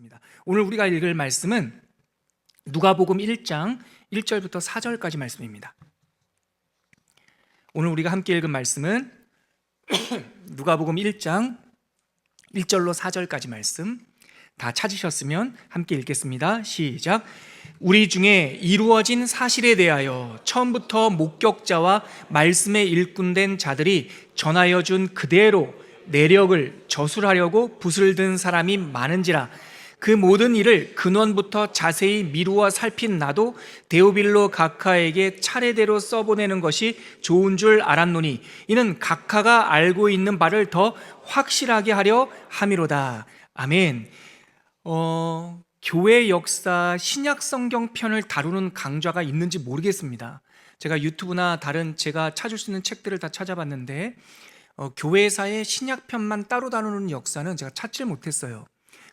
하겠습니다. 오늘 우리가 읽을 말씀은 누가복음 1장 1절부터 4절까지 말씀입니다. 오늘 우리가 함께 읽은 말씀은 누가복음 1장 1절로 4절까지 말씀, 다 찾으셨으면 함께 읽겠습니다. 시작. 우리 중에 이루어진 사실에 대하여 처음부터 목격자와 말씀에 일꾼된 자들이 전하여 준 그대로 내력을 저술하려고 붓을 든 사람이 많은지라. 그 모든 일을 근원부터 자세히 미루어 살핀 나도 데오빌로 각하에게 차례대로 써보내는 것이 좋은 줄 알았노니 이는 각하가 알고 있는 바를 더 확실하게 하려 함이로다. 아멘. 교회 역사 신약 성경 편을 다루는 강좌가 있는지 모르겠습니다. 제가 유튜브나 다른 제가 찾을 수 있는 책들을 다 찾아봤는데 교회사의 신약 편만 따로 다루는 역사는 제가 찾질 못했어요.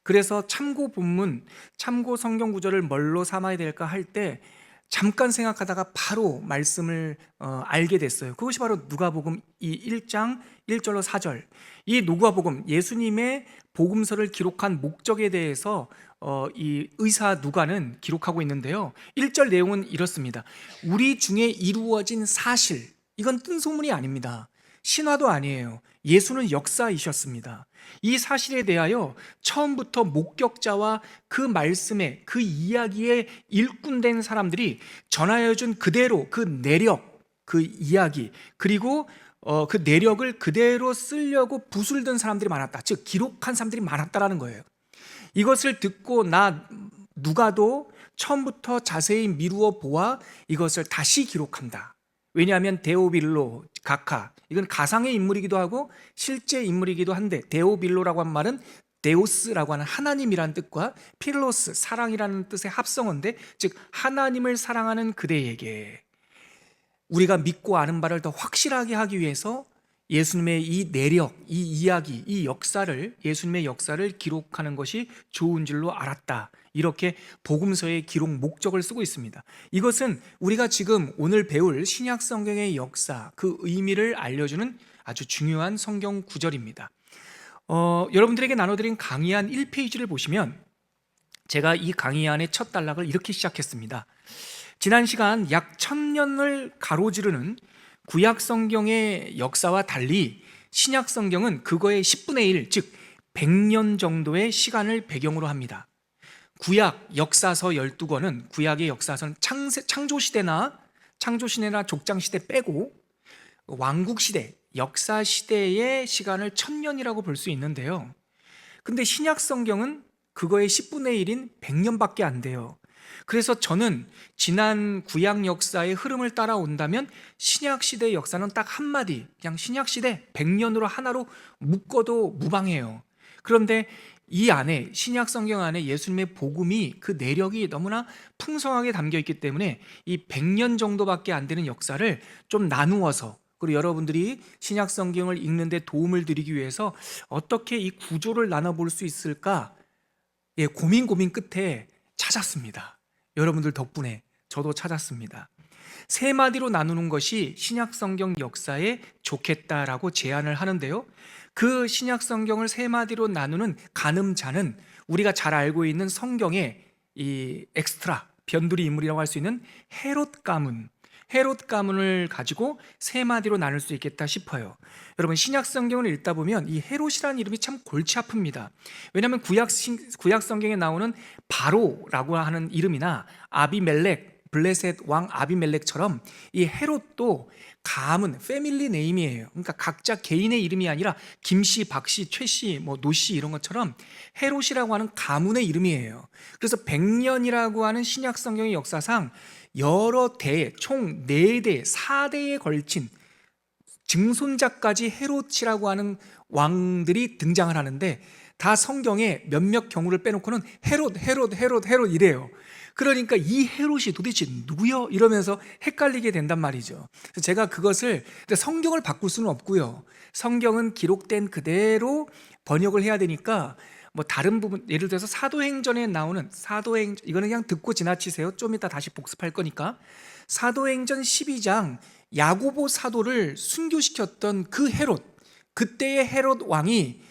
그래서 참고 본문, 참고 성경 구절을 뭘로 삼아야 될까 할 때 잠깐 생각하다가 바로 말씀을 알게 됐어요. 그것이 바로 누가복음 이 1장 1절로 4절. 이 누가복음, 예수님의 복음서를 기록한 목적에 대해서 이 의사 누가는 기록하고 있는데요. 1절 내용은 이렇습니다. 우리 중에 이루어진 사실, 이건 뜬소문이 아닙니다. 신화도 아니에요. 예수는 역사이셨습니다. 이 사실에 대하여 처음부터 목격자와 그 말씀에, 그 이야기에 일꾼된 사람들이 전하여 준 그대로 그 내력, 그 이야기, 그리고 그 내력을 그대로 쓰려고 붓을 든 사람들이 많았다. 즉 기록한 사람들이 많았다라는 거예요. 이것을 듣고 누가도 처음부터 자세히 미루어 보아 이것을 다시 기록한다. 왜냐하면 데오빌로 각하, 이건 가상의 인물이기도 하고 실제 인물이기도 한데, 데오빌로라고 하는 말은 데오스라고 하는 하나님이라는 뜻과 필로스, 사랑이라는 뜻의 합성어인데, 즉 하나님을 사랑하는 그대에게 우리가 믿고 아는 바를 더 확실하게 하기 위해서 예수님의 이 내력, 이 이야기, 이 역사를, 예수님의 역사를 기록하는 것이 좋은 줄로 알았다. 이렇게 복음서의 기록 목적을 쓰고 있습니다. 이것은 우리가 지금 오늘 배울 신약 성경의 역사, 그 의미를 알려주는 아주 중요한 성경 구절입니다. 여러분들에게 나눠드린 강의안 1페이지를 보시면 제가 이 강의안의 첫 단락을 이렇게 시작했습니다. 지난 시간 약 1000년을 가로지르는 구약 성경의 역사와 달리 신약 성경은 그거의 10분의 1, 즉 100년 정도의 시간을 배경으로 합니다. 구약 역사서 12권은, 구약의 역사서는 창조시대나 족장시대 빼고 왕국시대, 역사시대의 시간을 1000년이라고 볼 수 있는데요. 근데 신약 성경은 그거의 10분의 1인 100년밖에 안 돼요. 그래서 저는 지난 구약 역사의 흐름을 따라온다면 신약시대의 역사는 딱 한마디, 그냥 신약시대 100년으로 하나로 묶어도 무방해요. 그런데 이 안에, 신약 성경 안에 예수님의 복음이, 그 내력이 너무나 풍성하게 담겨 있기 때문에 이 100년 정도밖에 안 되는 역사를 좀 나누어서, 그리고 여러분들이 신약 성경을 읽는 데 도움을 드리기 위해서 어떻게 이 구조를 나눠볼 수 있을까, 고민 끝에 찾았습니다. 여러분들 덕분에 저도 찾았습니다. 세 마디로 나누는 것이 신약 성경 역사에 좋겠다라고 제안을 하는데요. 그 신약 성경을 세 마디로 나누는 가늠자는 우리가 잘 알고 있는 성경의 이 엑스트라, 변두리 인물이라고 할 수 있는 헤롯 가문을 가지고 세 마디로 나눌 수 있겠다 싶어요. 여러분, 신약 성경을 읽다 보면 이 헤롯이라는 이름이 참 골치 아픕니다. 왜냐하면 구약 성경에 나오는 바로라고 하는 이름이나 아비멜렉, 블레셋 왕 아비멜렉처럼 이 헤롯도 가문, 패밀리 네임이에요. 그러니까 각자 개인의 이름이 아니라 김씨, 박씨, 최씨, 노씨 이런 것처럼 헤롯이라고 하는 가문의 이름이에요. 그래서 100년이라고 하는 신약 성경의 역사상 여러 대, 총 4대, 4대에 걸친 증손자까지 헤롯이라고 하는 왕들이 등장을 하는데, 다 성경에 몇몇 경우를 빼놓고는 헤롯 이래요. 그러니까 이 헤롯이 도대체 누구요? 이러면서 헷갈리게 된단 말이죠. 그래서 제가 그것을, 성경을 바꿀 수는 없고요. 성경은 기록된 그대로 번역을 해야 되니까 다른 부분, 예를 들어서 사도행전에 나오는 이거는 그냥 듣고 지나치세요. 좀 이따 다시 복습할 거니까. 사도행전 12장 야고보 사도를 순교시켰던 그 헤롯, 그때의 헤롯 왕이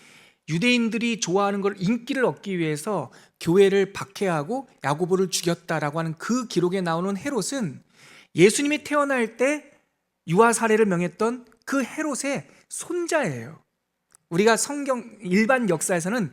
유대인들이 좋아하는 걸 인기를 얻기 위해서 교회를 박해하고 야고보를 죽였다라고 하는 그 기록에 나오는 헤롯은 예수님이 태어날 때 유아 살해를 명했던 그 헤롯의 손자예요. 우리가 성경 일반 역사에서는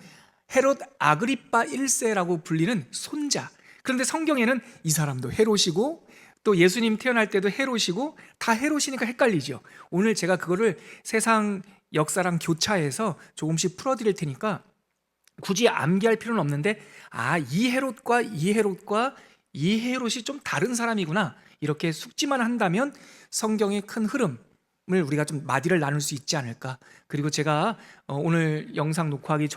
헤롯 아그리빠 1세라고 불리는 손자. 그런데 성경에는 이 사람도 헤롯이고 또 예수님 태어날 때도 헤롯이고 다 헤롯이니까 헷갈리죠. 오늘 제가 그거를 세상 역사랑 교차해서 조금씩 풀어드릴 테니까 굳이 암기할 필요는 없는데, 이 헤롯과 이 헤롯과 이 헤롯이 좀 다른 사람이구나, 이렇게 숙지만 한다면 성경의 큰 흐름을 우리가 좀 마디를 나눌 수 있지 않을까. 그리고 제가 오늘 영상 녹화하기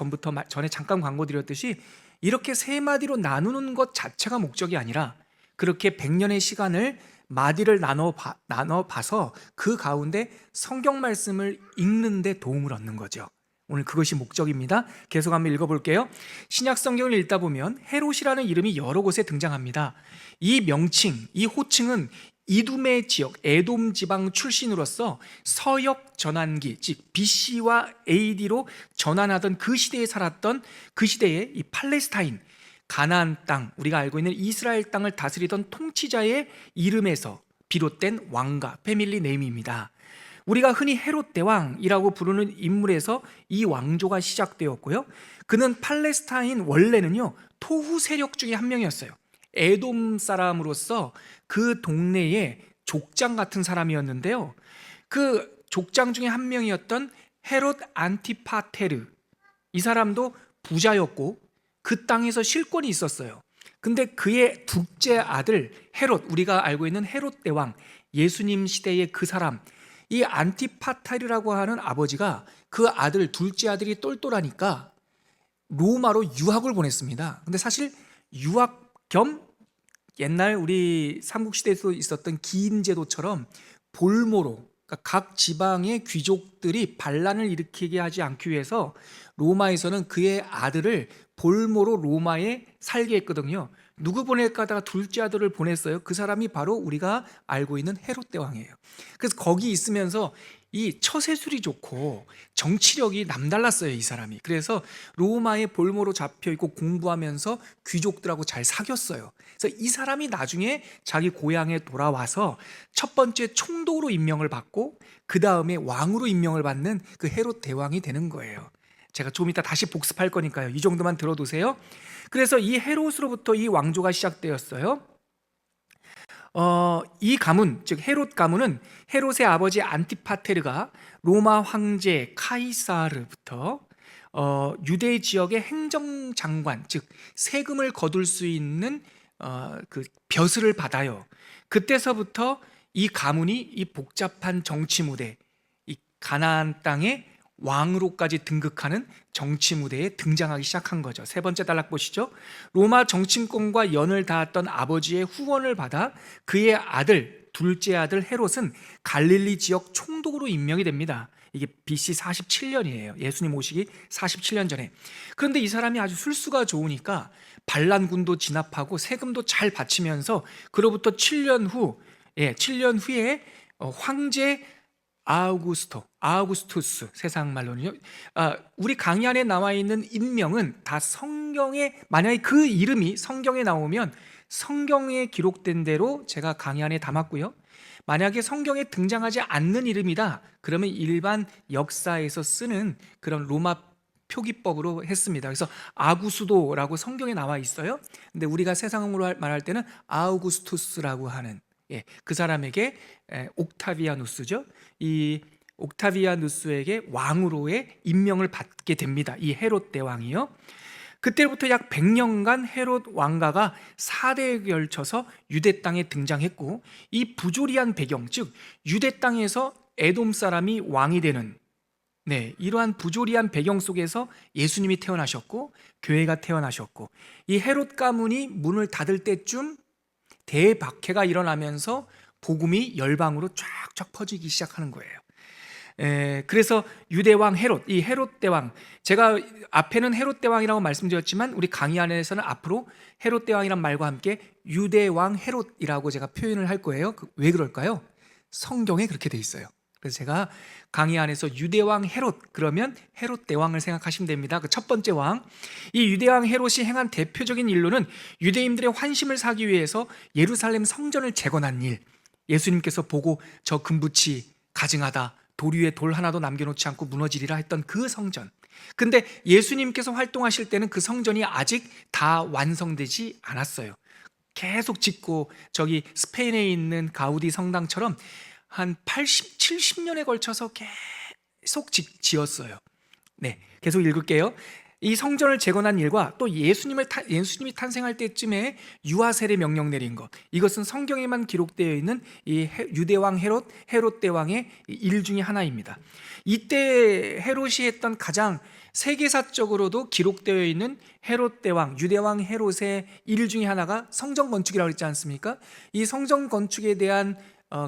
전에 잠깐 광고 드렸듯이 이렇게 세 마디로 나누는 것 자체가 목적이 아니라 그렇게 100년의 시간을 마디를 나눠봐서 그 가운데 성경 말씀을 읽는 데 도움을 얻는 거죠. 오늘 그것이 목적입니다. 계속 한번 읽어볼게요. 신약 성경을 읽다 보면 헤롯이라는 이름이 여러 곳에 등장합니다. 이 명칭, 이 호칭은 이두메 지역, 에돔 지방 출신으로서 서역 전환기, 즉 BC와 AD로 전환하던 그 시대에 살았던, 그 시대의 이 팔레스타인, 가나안 땅, 우리가 알고 있는 이스라엘 땅을 다스리던 통치자의 이름에서 비롯된 왕가, 패밀리 네임입니다. 우리가 흔히 헤롯 대왕이라고 부르는 인물에서 이 왕조가 시작되었고요. 그는 팔레스타인, 원래는요 토후 세력 중에 한 명이었어요. 에돔 사람으로서 그 동네의 족장 같은 사람이었는데요. 그 족장 중에 한 명이었던 헤롯 안티파테르, 이 사람도 부자였고 그 땅에서 실권이 있었어요. 근데 그의 둘째 아들 헤롯, 우리가 알고 있는 헤롯 대왕, 예수님 시대의 그 사람, 이 안티파테르라고 하는 아버지가 그 아들, 둘째 아들이 똘똘하니까 로마로 유학을 보냈습니다. 근데 사실 유학 겸 옛날 우리 삼국시대에서 있었던 기인 제도처럼 볼모로, 그러니까 각 지방의 귀족들이 반란을 일으키게 하지 않기 위해서 로마에서는 그의 아들을 볼모로 로마에 살게 했거든요. 누구 보낼까 하다가 둘째 아들을 보냈어요. 그 사람이 바로 우리가 알고 있는 헤롯 대왕이에요. 그래서 거기 있으면서 이 처세술이 좋고 정치력이 남달랐어요, 이 사람이. 그래서 로마의 볼모로 잡혀있고 공부하면서 귀족들하고 잘 사귀었어요. 그래서 이 사람이 나중에 자기 고향에 돌아와서 첫 번째 총독으로 임명을 받고 그 다음에 왕으로 임명을 받는 그 헤롯 대왕이 되는 거예요. 제가 좀 이따 다시 복습할 거니까요, 이 정도만 들어두세요. 그래서 이 헤롯으로부터 이 왕조가 시작되었어요. 이 가문, 즉 헤롯 가문은 헤롯의 아버지 안티파테르가 로마 황제 카이사르부터 유대 지역의 행정장관, 즉 세금을 거둘 수 있는 그 벼슬을 받아요. 그때서부터 이 가문이 이 복잡한 정치 무대, 이 가나안 땅의 왕으로까지 등극하는 정치 무대에 등장하기 시작한 거죠. 세 번째 단락 보시죠. 로마 정치권과 연을 닿았던 아버지의 후원을 받아 그의 아들, 둘째 아들 헤롯은 갈릴리 지역 총독으로 임명이 됩니다. 이게 BC 47년이에요. 예수님 오시기 47년 전에. 그런데 이 사람이 아주 술수가 좋으니까 반란군도 진압하고 세금도 잘 바치면서 그로부터 7년 후에 황제 아우구스투스, 세상 말로는요. 우리 강의 안에 나와 있는 인명은 다 성경에, 만약에 그 이름이 성경에 나오면 성경에 기록된 대로 제가 강의 안에 담았고요. 만약에 성경에 등장하지 않는 이름이다, 그러면 일반 역사에서 쓰는 그런 로마 표기법으로 했습니다. 그래서 아구스도라고 성경에 나와 있어요. 근데 우리가 세상으로 말할 때는 아우구스투스라고 하는, 그 사람에게 옥타비아누스죠. 이 옥타비아누스에게 왕으로의 임명을 받게 됩니다. 이 헤롯 대왕이요. 그때부터 약 100년간 헤롯 왕가가 4대에 걸쳐서 유대 땅에 등장했고, 이 부조리한 배경, 즉 유대 땅에서 에돔 사람이 왕이 되는, 이러한 부조리한 배경 속에서 예수님이 태어나셨고 교회가 태어나셨고, 이 헤롯 가문이 문을 닫을 때쯤 대박해가 일어나면서 복음이 열방으로 쫙쫙 퍼지기 시작하는 거예요. 그래서 유대왕 헤롯, 이 헤롯 대왕, 제가 앞에는 헤롯 대왕이라고 말씀드렸지만 우리 강의 안에서는 앞으로 헤롯 대왕이란 말과 함께 유대왕 헤롯이라고 제가 표현을 할 거예요. 왜 그럴까요? 성경에 그렇게 돼 있어요. 그래서 제가 강의 안에서 유대왕 헤롯 그러면 헤롯 대왕을 생각하시면 됩니다. 그 첫 번째 왕, 이 유대왕 헤롯이 행한 대표적인 일로는 유대인들의 환심을 사기 위해서 예루살렘 성전을 재건한 일, 예수님께서 보고 저 금붙이 가증하다, 돌 위에 돌 하나도 남겨놓지 않고 무너지리라 했던 그 성전. 근데 예수님께서 활동하실 때는 그 성전이 아직 다 완성되지 않았어요. 계속 짓고, 저기 스페인에 있는 가우디 성당처럼 한 80, 70년에 걸쳐서 계속 지었어요. 네, 계속 읽을게요. 이 성전을 재건한 일과 또 예수님이 탄생할 때쯤에 유아 세례 명령 내린 것, 이것은 성경에만 기록되어 있는 이 유대왕 헤롯 대왕의 일 중에 하나입니다. 이때 헤롯이 했던 가장 세계사적으로도 기록되어 있는 헤롯 대왕, 유대왕 헤롯의 일 중에 하나가 성전 건축이라고 했지 않습니까? 이 성전 건축에 대한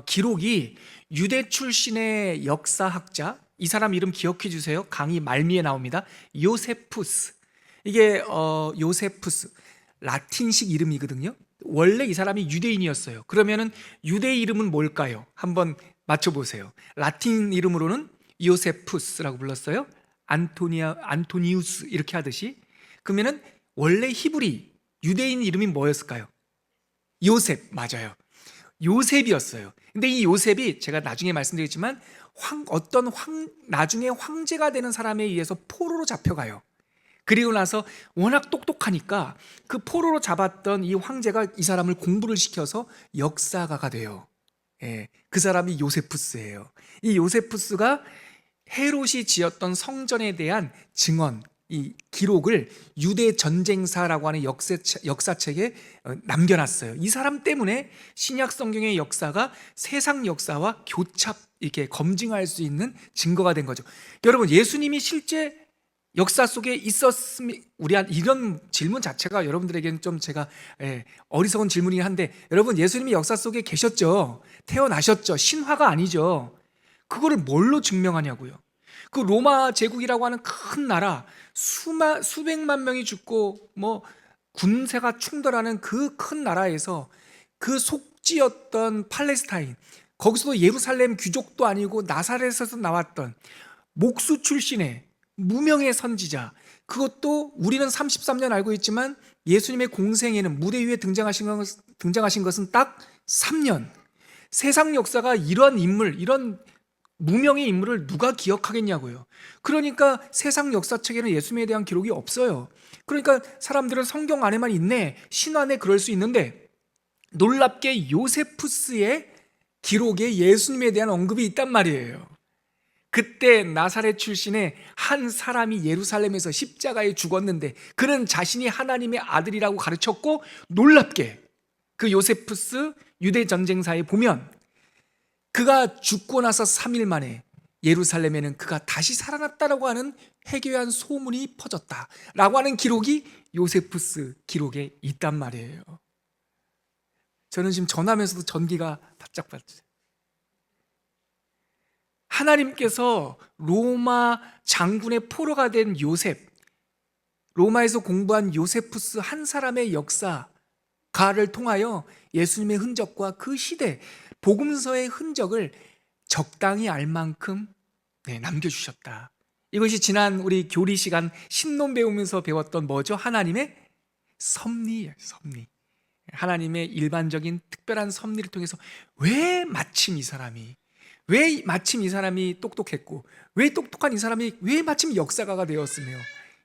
기록이 유대 출신의 역사학자, 이 사람 이름 기억해 주세요. 강의 말미에 나옵니다. 요세푸스. 이게 요세푸스 라틴식 이름이거든요. 원래 이 사람이 유대인이었어요. 그러면은 유대 이름은 뭘까요? 한번 맞춰보세요. 라틴 이름으로는 요세푸스라고 불렀어요. 안토니우스 이렇게 하듯이. 그러면은 원래 히브리 유대인 이름이 뭐였을까요? 요셉, 맞아요. 요셉이었어요. 근데 이 요셉이 제가 나중에 말씀드리겠지만 나중에 황제가 되는 사람에 의해서 포로로 잡혀가요. 그리고 나서 워낙 똑똑하니까 그 포로로 잡았던 이 황제가 이 사람을 공부를 시켜서 역사가가 돼요. 예, 그 사람이 요세푸스예요. 이 요세푸스가 헤롯이 지었던 성전에 대한 증언, 이 기록을 유대 전쟁사라고 하는 역사책에 남겨놨어요. 이 사람 때문에 신약 성경의 역사가 세상 역사와 교차 이렇게 검증할 수 있는 증거가 된 거죠. 여러분, 예수님이 실제 역사 속에 있었으면, 이런 질문 자체가 여러분들에게는 좀 제가 어리석은 질문이긴 한데, 여러분, 예수님이 역사 속에 계셨죠. 태어나셨죠. 신화가 아니죠. 그거를 뭘로 증명하냐고요. 그 로마 제국이라고 하는 큰 나라, 수백만 명이 죽고 군세가 충돌하는 그 큰 나라에서 그 속지였던 팔레스타인, 거기서도 예루살렘 귀족도 아니고 나사렛에서 나왔던 목수 출신의 무명의 선지자, 그것도 우리는 33년 알고 있지만 예수님의 공생에는 무대 위에 등장하신 것은 딱 3년. 세상 역사가 이런 인물, 이런 무명의 인물을 누가 기억하겠냐고요. 그러니까 세상 역사책에는 예수님에 대한 기록이 없어요. 그러니까 사람들은 성경 안에만 있네, 신화네, 그럴 수 있는데, 놀랍게 요세푸스의 기록에 예수님에 대한 언급이 있단 말이에요. 그때 나사렛 출신의 한 사람이 예루살렘에서 십자가에 죽었는데 그는 자신이 하나님의 아들이라고 가르쳤고, 놀랍게 그 요세푸스 유대 전쟁사에 보면 그가 죽고 나서 3일 만에 예루살렘에는 그가 다시 살아났다라고 하는 해괴한 소문이 퍼졌다라고 하는 기록이 요세푸스 기록에 있단 말이에요. 저는 지금 전하면서도 전기가 바짝 받죠. 하나님께서 로마 장군의 포로가 된 요셉, 로마에서 공부한 요세푸스 한 사람의 역사가를 통하여 예수님의 흔적과 그 시대 복음서의 흔적을 적당히 알 만큼 남겨주셨다. 이것이 지난 우리 교리 시간 신론 배우면서 배웠던 뭐죠? 하나님의 섭리예요. 섭리. 하나님의 일반적인 특별한 섭리를 통해서 왜 마침 이 사람이 똑똑했고, 왜 똑똑한 이 사람이 왜 마침 역사가가 되었으며,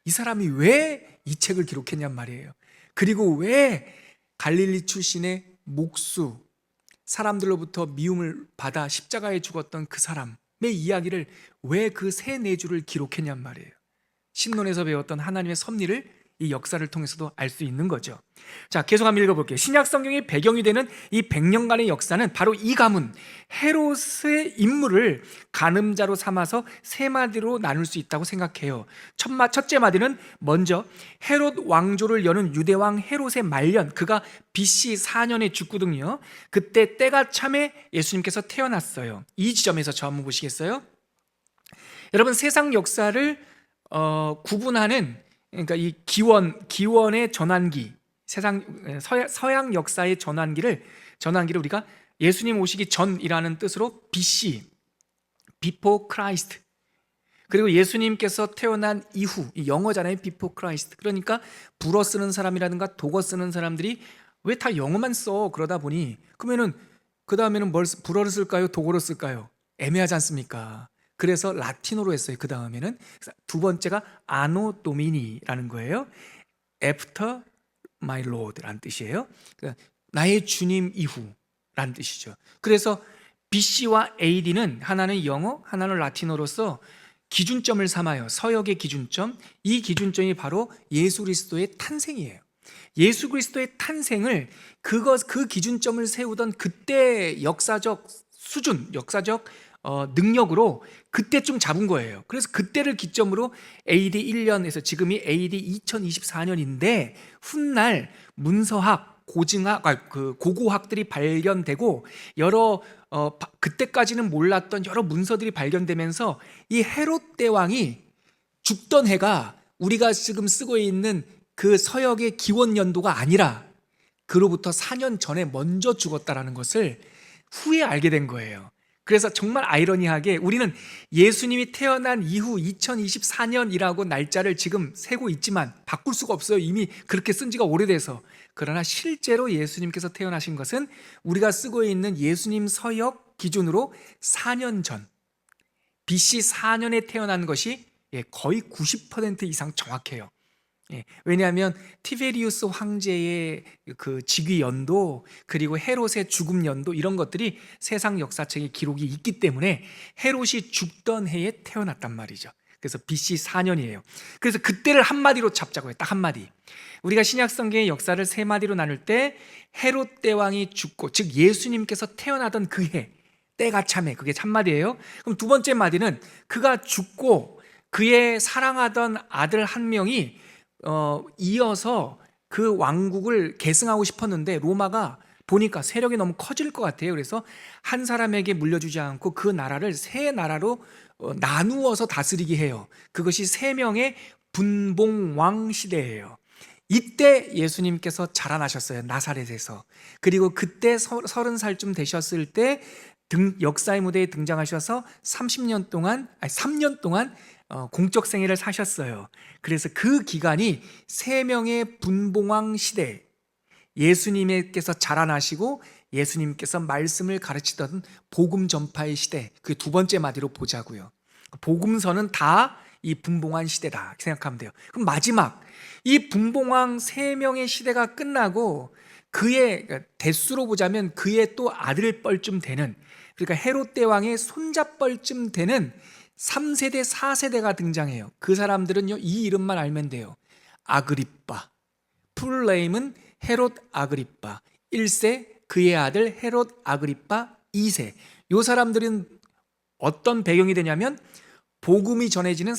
이 사람이 왜 이 책을 기록했냔 말이에요. 그리고 왜 갈릴리 출신의 목수, 사람들로부터 미움을 받아 십자가에 죽었던 그 사람의 이야기를 왜 그 세 네 줄을 기록했냔 말이에요. 신론에서 배웠던 하나님의 섭리를 이 역사를 통해서도 알 수 있는 거죠. 자, 계속 한번 읽어볼게요. 신약 성경의 배경이 되는 이 100년간의 역사는 바로 이 가문 헤롯의 인물을 가늠자로 삼아서 세 마디로 나눌 수 있다고 생각해요. 첫째 마디는 먼저 헤롯 왕조를 여는 유대왕 헤롯의 말년, 그가 BC 4년에 죽거든요. 그때 때가 참에 예수님께서 태어났어요. 이 지점에서 저 한번 보시겠어요? 여러분, 세상 역사를 구분하는, 그러니까 이 기원의 전환기, 서양 역사의 전환기를 우리가 예수님 오시기 전이라는 뜻으로 BC, before Christ. 그리고 예수님께서 태어난 이후, 이 영어잖아요. before Christ. 그러니까 불어 쓰는 사람이라든가 독어 쓰는 사람들이 왜 다 영어만 써? 그러다 보니 그러면은 그 다음에는 불어를 쓸까요? 독어를 쓸까요? 애매하지 않습니까? 그래서 라틴어로 했어요. 그 다음에는 두 번째가 아노 도미니라는 거예요. After my Lord라는 뜻이에요. 그러니까 나의 주님 이후라는 뜻이죠. 그래서 BC와 AD는 하나는 영어, 하나는 라틴어로서 기준점을 삼아요. 서역의 기준점. 이 기준점이 바로 예수 그리스도의 탄생이에요. 예수 그리스도의 탄생을 그 기준점을 세우던 그때 역사적 수준, 역사적 능력으로 그때쯤 잡은 거예요. 그래서 그때를 기점으로 AD 1년에서 지금이 AD 2024년인데 훗날 문서학, 고고학들이 발견되고 여러 그때까지는 몰랐던 여러 문서들이 발견되면서 이 헤롯 대왕이 죽던 해가 우리가 지금 쓰고 있는 그 서역의 기원 연도가 아니라 그로부터 4년 전에 먼저 죽었다라는 것을 후에 알게 된 거예요. 그래서 정말 아이러니하게 우리는 예수님이 태어난 이후 2024년이라고 날짜를 지금 세고 있지만 바꿀 수가 없어요. 이미 그렇게 쓴 지가 오래돼서. 그러나 실제로 예수님께서 태어나신 것은 우리가 쓰고 있는 예수님 서역 기준으로 4년 전 BC 4년에 태어난 것이 거의 90% 이상 정확해요. 왜냐하면 티베리우스 황제의 그 즉위 연도 그리고 헤롯의 죽음 연도 이런 것들이 세상 역사책에 기록이 있기 때문에 헤롯이 죽던 해에 태어났단 말이죠. 그래서 BC 4년이에요. 그래서 그때를 한마디로 잡자고요. 딱 한마디. 우리가 신약 성경의 역사를 세 마디로 나눌 때 헤롯 대왕이 죽고, 즉 예수님께서 태어나던 그 해, 때가 참해, 그게 참마디예요. 그럼 두 번째 마디는 그가 죽고 그의 사랑하던 아들 한 명이 이어서 그 왕국을 계승하고 싶었는데 로마가 보니까 세력이 너무 커질 것 같아요. 그래서 한 사람에게 물려주지 않고 그 나라를 세 나라로 나누어서 다스리게 해요. 그것이 세 명의 분봉왕 시대예요. 이때 예수님께서 자라나셨어요. 나사렛에서. 그리고 그때 30살쯤 되셨을 때 역사의 무대에 등장하셔서 3년 동안 공적 생애를 사셨어요. 그래서 그 기간이 세 명의 분봉왕 시대, 예수님께서 자라나시고 예수님께서 말씀을 가르치던 복음 전파의 시대, 그 두 번째 마디로 보자고요. 복음서는 다 이 분봉왕 시대다 생각하면 돼요. 그럼 마지막 이 분봉왕 세 명의 시대가 끝나고 그의 대수로 보자면 그의 또 아들 뻘쯤 되는, 그러니까 헤롯 대왕의 손자뻘쯤 되는 3세대, 4세대가 등장해요. 그 사람들은요, 이 이름만 알면 돼요. 아그리빠. 풀네임은 헤롯 아그리빠 1세, 그의 아들 헤롯 아그리빠 2세. 이 사람들은 어떤 배경이 되냐면 복음이 전해지는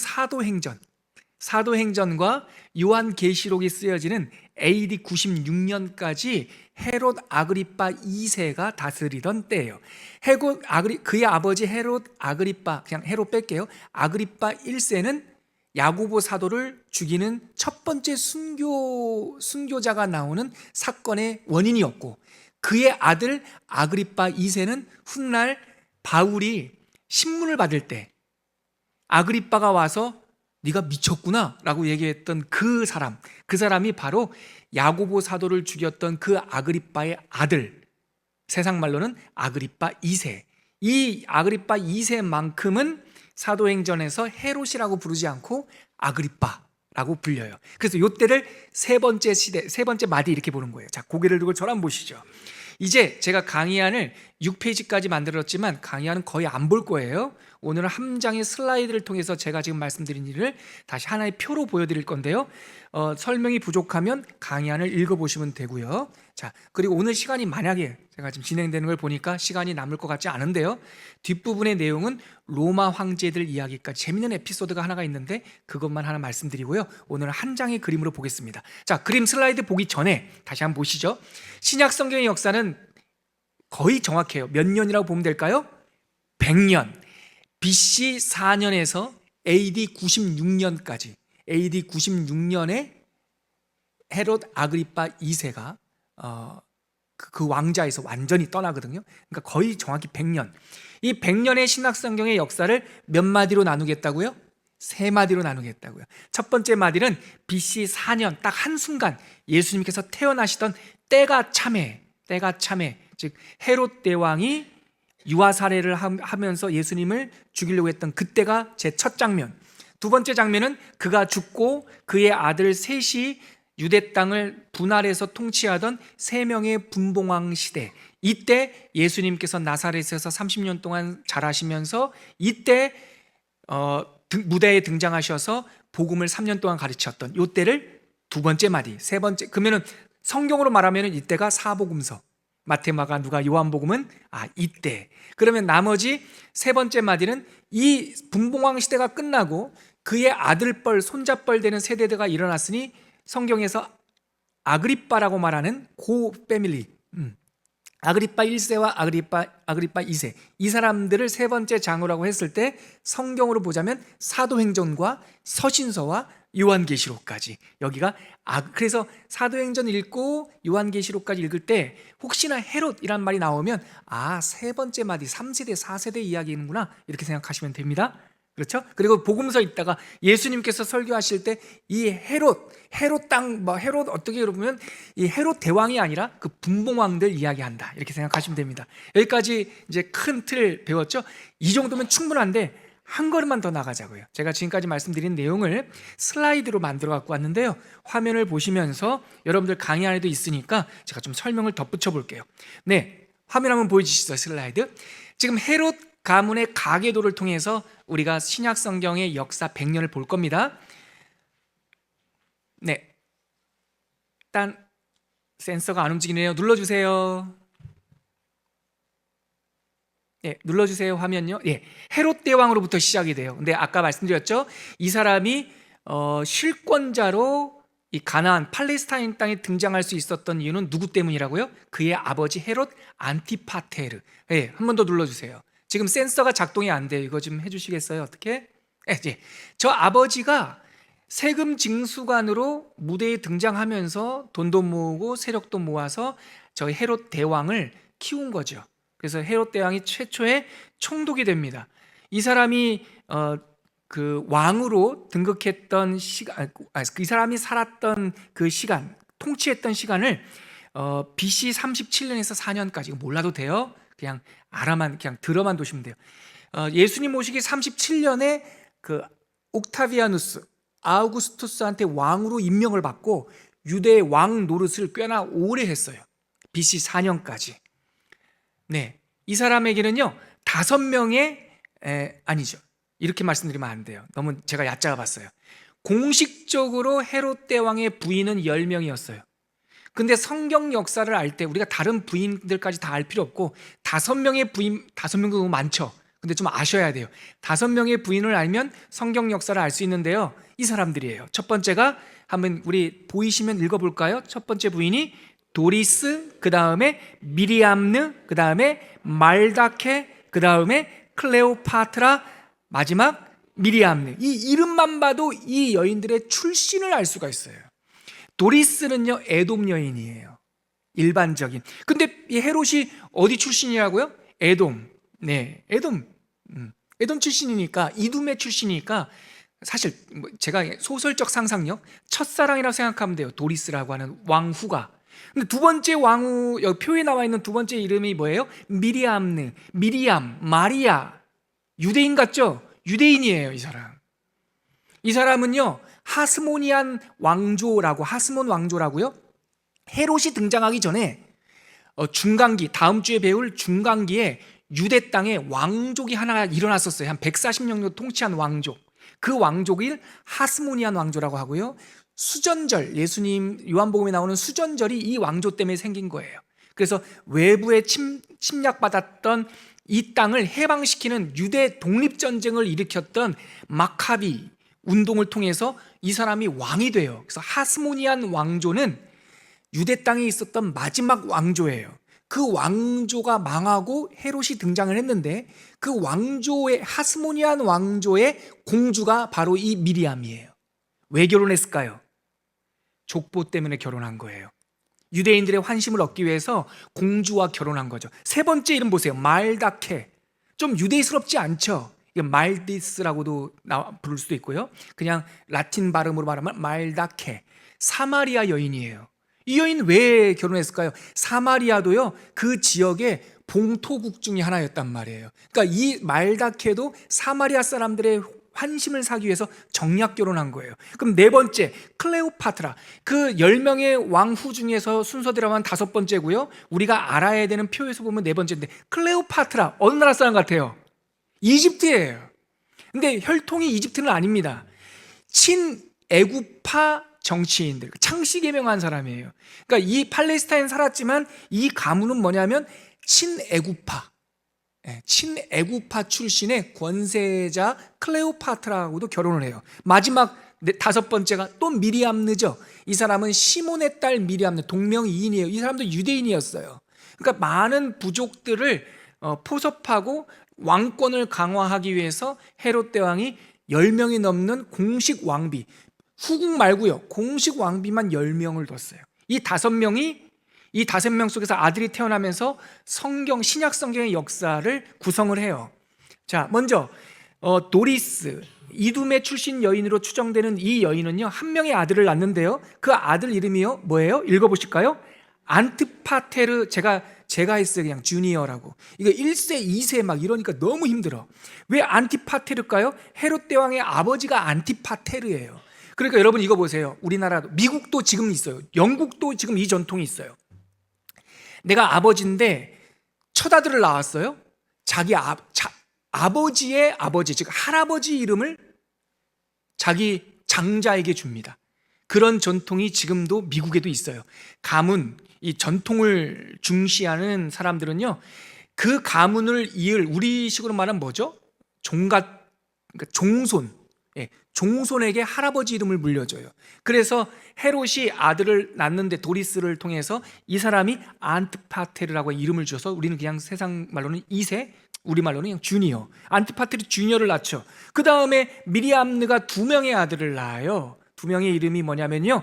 사도행전과 요한계시록이 쓰여지는 AD 96년까지 헤롯 아그리빠 2세가 다스리던 때예요. 그의 아버지 헤롯 아그리빠, 그냥 헤롯 뺄게요. 아그리빠 1세는 야고보 사도를 죽이는 첫 번째 순교자가 나오는 사건의 원인이었고, 그의 아들 아그리빠 2세는 훗날 바울이 신문을 받을 때 아그리빠가 와서 네가 미쳤구나 라고 얘기했던 그 사람이 바로 야고보 사도를 죽였던 그 아그리빠의 아들, 세상 말로는 아그리빠 2세. 이 아그리빠 2세만큼은 사도행전에서 헤롯이라고 부르지 않고 아그리빠라고 불려요. 그래서 이때를 세 번째 시대, 세 번째 마디 이렇게 보는 거예요. 자, 고개를 들고 저를 한번 보시죠. 이제 제가 강의안을 6페이지까지 만들었지만 강의안은 거의 안 볼 거예요. 오늘은 한 장의 슬라이드를 통해서 제가 지금 말씀드린 일을 다시 하나의 표로 보여드릴 건데요. 설명이 부족하면 강의안을 읽어보시면 되고요. 자, 그리고 오늘 시간이 만약에 제가 지금 진행되는 걸 보니까 시간이 남을 것 같지 않은데요. 뒷부분의 내용은 로마 황제들 이야기까지 재밌는 에피소드가 하나가 있는데 그것만 하나 말씀드리고요. 오늘은 한 장의 그림으로 보겠습니다. 자, 그림 슬라이드 보기 전에 다시 한번 보시죠. 신약 성경의 역사는 거의 정확해요. 몇 년이라고 보면 될까요? 100년. BC 4년에서 AD 96년까지, AD 96년에 헤롯 아그리빠 2세가 그 왕자에서 완전히 떠나거든요. 그러니까 거의 정확히 100년. 이 100년의 신약성경의 역사를 몇 마디로 나누겠다고요? 세 마디로 나누겠다고요. 첫 번째 마디는 BC 4년 딱 한순간 예수님께서 태어나시던 때가 참해, 즉 헤롯 대왕이 유아 살해를 하면서 예수님을 죽이려고 했던 그때가 제 첫 장면. 두 번째 장면은 그가 죽고 그의 아들 셋이 유대 땅을 분할해서 통치하던 세 명의 분봉왕 시대. 이때 예수님께서 나사렛에서 30년 동안 자라시면서 이때 무대에 등장하셔서 복음을 3년 동안 가르쳤던 이 때를 두 번째 마디, 세 번째. 그러면은 성경으로 말하면 이때가 사복음서. 마태, 마가, 누가, 요한복음은 이때. 그러면 나머지 세 번째 마디는 이 분봉왕 시대가 끝나고 그의 아들뻘, 손자뻘 되는 세대가 일어났으니 성경에서 아그리빠라고 말하는 고 패밀리, 아그리빠 1세와 아그리빠 2세, 이 사람들을 세 번째 장로라고 했을 때 성경으로 보자면 사도행전과 서신서와 요한계시록까지. 여기가 그래서 사도행전 읽고 요한계시록까지 읽을 때 혹시나 헤롯이란 말이 나오면 세 번째 마디 3세대 4세대 이야기이는구나 이렇게 생각하시면 됩니다. 그렇죠? 그리고 복음서 읽다가 예수님께서 설교하실 때 이 헤롯 땅, 헤롯 어떻게 보면 이 헤롯 대왕이 아니라 그 분봉왕들 이야기한다 이렇게 생각하시면 됩니다. 여기까지 이제 큰 틀 배웠죠? 이 정도면 충분한데 한 걸음만 더 나가자고요. 제가 지금까지 말씀드린 내용을 슬라이드로 만들어 갖고 왔는데요. 화면을 보시면서 여러분들 강의 안에도 있으니까 제가 좀 설명을 덧붙여 볼게요. 네, 화면 한번 보여주시죠. 슬라이드. 지금 헤롯 가문의 가계도를 통해서 우리가 신약 성경의 역사 100년을 볼 겁니다. 네, 일단 센서가 안 움직이네요. 눌러주세요. 예, 눌러주세요. 화면요. 예, 헤롯 대왕으로부터 시작이 돼요. 근데 아까 말씀드렸죠. 이 사람이 실권자로 이 가나안 팔레스타인 땅에 등장할 수 있었던 이유는 누구 때문이라고요? 그의 아버지 헤롯 안티파테르. 예, 한 번 더 눌러주세요. 지금 센서가 작동이 안 돼요. 이거 좀 해주시겠어요? 어떻게? 예, 저 아버지가 세금 징수관으로 무대에 등장하면서 돈도 모으고 세력도 모아서 저 헤롯 대왕을 키운 거죠. 그래서 헤롯 대왕이 최초의 총독이 됩니다. 이 사람이 그 왕으로 등극했던 시간, 이 사람이 살았던 그 시간, 통치했던 시간을 BC 37년에서 4년까지. 몰라도 돼요. 그냥 그냥 들어만 두시면 돼요. 예수님 오시기 37년에 그 옥타비아누스 아우구스투스한테 왕으로 임명을 받고 유대의 왕 노릇을 꽤나 오래 했어요. BC 4년까지. 네, 이 사람에게는요 5명의 아니죠. 이렇게 말씀드리면 안 돼요. 너무 제가 얕잡아 봤어요. 공식적으로 헤롯 대왕의 부인은 10명이었어요. 근데 성경 역사를 알 때 우리가 다른 부인들까지 다 알 필요 없고 5명의 부인, 5명도 너무 많죠. 근데 좀 아셔야 돼요. 5명의 부인을 알면 성경 역사를 알 수 있는데요. 이 사람들이에요. 첫 번째가 한번 우리 보이시면 읽어볼까요? 첫 번째 부인이 도리스, 그 다음에 미리암느, 그 다음에 말다케, 그 다음에 클레오파트라, 마지막 미리암느. 이 이름만 봐도 이 여인들의 출신을 알 수가 있어요. 도리스는요 에돔 여인이에요. 일반적인. 근데 이 헤롯이 어디 출신이라고요? 에돔. 네, 에돔 출신이니까, 이둠의 출신이니까 사실 제가 소설적 상상력, 첫사랑이라고 생각하면 돼요. 도리스라고 하는 왕후가. 근데 두 번째 왕후, 여기 표에 나와 있는 두 번째 이름이 뭐예요? 미리암느, 미리암, 마리아. 유대인 같죠? 유대인이에요, 이 사람. 이 사람은요 하스몬 왕조라고요. 헤롯이 등장하기 전에 중간기, 다음 주에 배울 중간기에 유대 땅에 왕족이 하나 일어났었어요. 한 140년 정도 통치한 왕족. 그 왕족을 하스모니안 왕조라고 하고요. 수전절, 예수님 요한복음에 나오는 수전절이 이 왕조 때문에 생긴 거예요. 그래서 외부에 침략받았던 이 땅을 해방시키는 유대 독립전쟁을 일으켰던 마카비 운동을 통해서 이 사람이 왕이 돼요. 그래서 하스모니안 왕조는 유대 땅에 있었던 마지막 왕조예요. 그 왕조가 망하고 헤롯이 등장을 했는데 그 왕조의, 하스모니안 왕조의 공주가 바로 이 미리암이에요. 왜 결혼했을까요? 족보 때문에 결혼한 거예요. 유대인들의 환심을 얻기 위해서 공주와 결혼한 거죠. 세 번째 이름 보세요. 말다케. 좀 유대스럽지 않죠? 이게 말디스라고도 부를 수도 있고요. 그냥 라틴 발음으로 말하면 말다케. 사마리아 여인이에요. 이 여인 왜 결혼했을까요? 사마리아도요, 그 지역의 봉토국 중에 하나였단 말이에요. 그러니까 이 말다케도 사마리아 사람들의 환심을 사기 위해서 정략 결혼한 거예요. 그럼 네 번째, 클레오파트라. 그 10명의 왕후 중에서 순서대로 하면 5번째고요. 우리가 알아야 되는 표에서 보면 네 번째인데, 클레오파트라 어느 나라 사람 같아요? 이집트예요. 근데 혈통이 이집트는 아닙니다. 친애굽파 정치인들, 창씨 개명한 사람이에요. 그러니까 이 팔레스타인 살았지만 이 가문은 뭐냐면 친애굽파 출신의 권세자 클레오파트라하고도 결혼을 해요. 마지막 5번째가 또 미리암느죠. 이 사람은 시몬의 딸 미리암느, 동명이인이에요. 이 사람도 유대인이었어요. 그러니까 많은 부족들을 포섭하고 왕권을 강화하기 위해서 헤롯 대왕이 10명이 넘는 공식 왕비, 후궁 말고요, 공식 왕비만 10명을 뒀어요. 이 5명 속에서 아들이 태어나면서 신약 성경의 역사를 구성을 해요. 자, 먼저 도리스, 이두메 출신 여인으로 추정되는 이 여인은요, 한 명의 아들을 낳는데요, 그 아들 이름이요 뭐예요? 읽어보실까요? 안티파테르. 제가 했어요. 그냥 주니어라고. 이거 1세 2세 막 이러니까 너무 힘들어. 왜 안티파테르일까요? 헤롯 대왕의 아버지가 안티파테르예요. 그러니까 여러분 이거 보세요. 우리나라도, 미국도 지금 있어요. 영국도 지금 이 전통이 있어요. 내가 아버지인데 첫 아들을 낳았어요. 자기 아버지의 아버지, 즉 할아버지 이름을 자기 장자에게 줍니다. 그런 전통이 지금도 미국에도 있어요. 가문, 이 전통을 중시하는 사람들은요, 그 가문을 이을, 우리식으로 말하면 뭐죠? 그러니까 종손, 종손에게 할아버지 이름을 물려줘요. 그래서 헤롯이 아들을 낳는데 도리스를 통해서 이 사람이 안티파테르라고 이름을 줘서 우리는 그냥 세상 말로는 2세, 우리 말로는 그냥 주니어, 안티파테르 주니어를 낳죠. 그 다음에 미리암느가 2명의 아들을 낳아요. 2명의 이름이 뭐냐면요,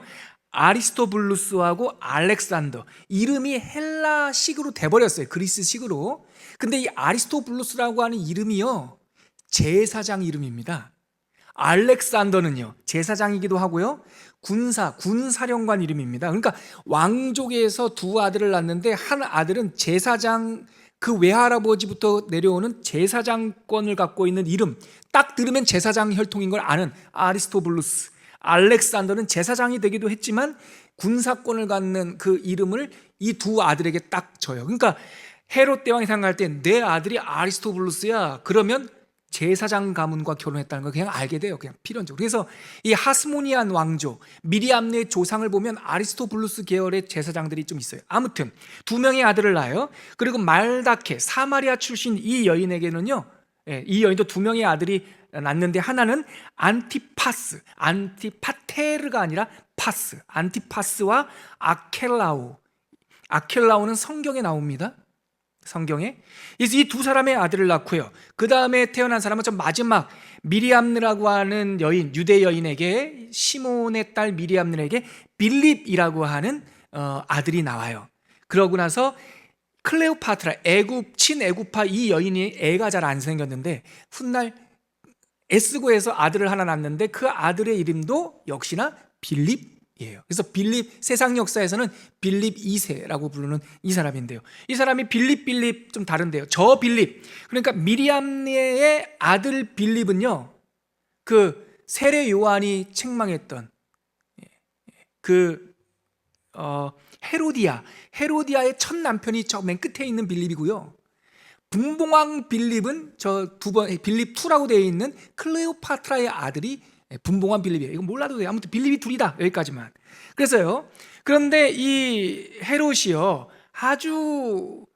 아리스토블루스하고 알렉산더. 이름이 헬라식으로 돼버렸어요. 그리스식으로. 근데 이 아리스토블루스라고 하는 이름이요, 제사장 이름입니다. 알렉산더는요, 제사장이기도 하고요, 군사령관 이름입니다. 그러니까 왕족에서 2 아들을 낳는데 한 아들은 제사장, 그 외할아버지부터 내려오는 제사장권을 갖고 있는 이름, 딱 들으면 제사장 혈통인 걸 아는 아리스토블루스. 알렉산더는 제사장이 되기도 했지만 군사권을 갖는 그 이름을 이 2 아들에게 딱 줘요. 그러니까 헤롯 대왕이 생각할 때 내 아들이 아리스토블루스야, 그러면 제사장 가문과 결혼했다는 걸 그냥 알게 돼요. 그냥 필연적으로. 그래서 이 하스모니안 왕조, 미리암네의 조상을 보면 아리스토블루스 계열의 제사장들이 좀 있어요. 아무튼 2명의 아들을 낳아요. 그리고 말다케, 사마리아 출신 이 여인에게는요, 이 여인도 2명의 아들이 낳는데, 하나는 안티파스, 안티파테르가 아니라 파스, 안티파스와 아켈라오는 성경에 나옵니다. 성경에. 그래서 이 2 사람의 아들을 낳고요, 그 다음에 태어난 사람은 좀 마지막 미리암느라고 하는 여인, 유대 여인에게, 시몬의 딸 미리암느에게 빌립이라고 하는 아들이 나와요. 그러고 나서 클레오파트라, 친애굽파 이 여인이 애가 잘 안 생겼는데 훗날 애쓰고해서 아들을 하나 낳는데 그 아들의 이름도 역시나 빌립이에요. 그래서 빌립, 세상 역사에서는 빌립 2세라고 부르는 이 사람인데요, 이 사람이 빌립 좀 다른데요. 저 빌립, 그러니까 미리암네의 아들 빌립은요, 그 세례 요한이 책망했던 그 헤로디아의 첫 남편이 저 맨 끝에 있는 빌립이고요, 분봉왕 빌립은 저 2번 빌립 2라고 되어 있는 클레오파트라의 아들이 분봉왕 빌립이에요. 이거 몰라도 돼요. 아무튼 빌립이 2이다. 여기까지만. 그래서요, 그런데 이 헤롯이요, 아주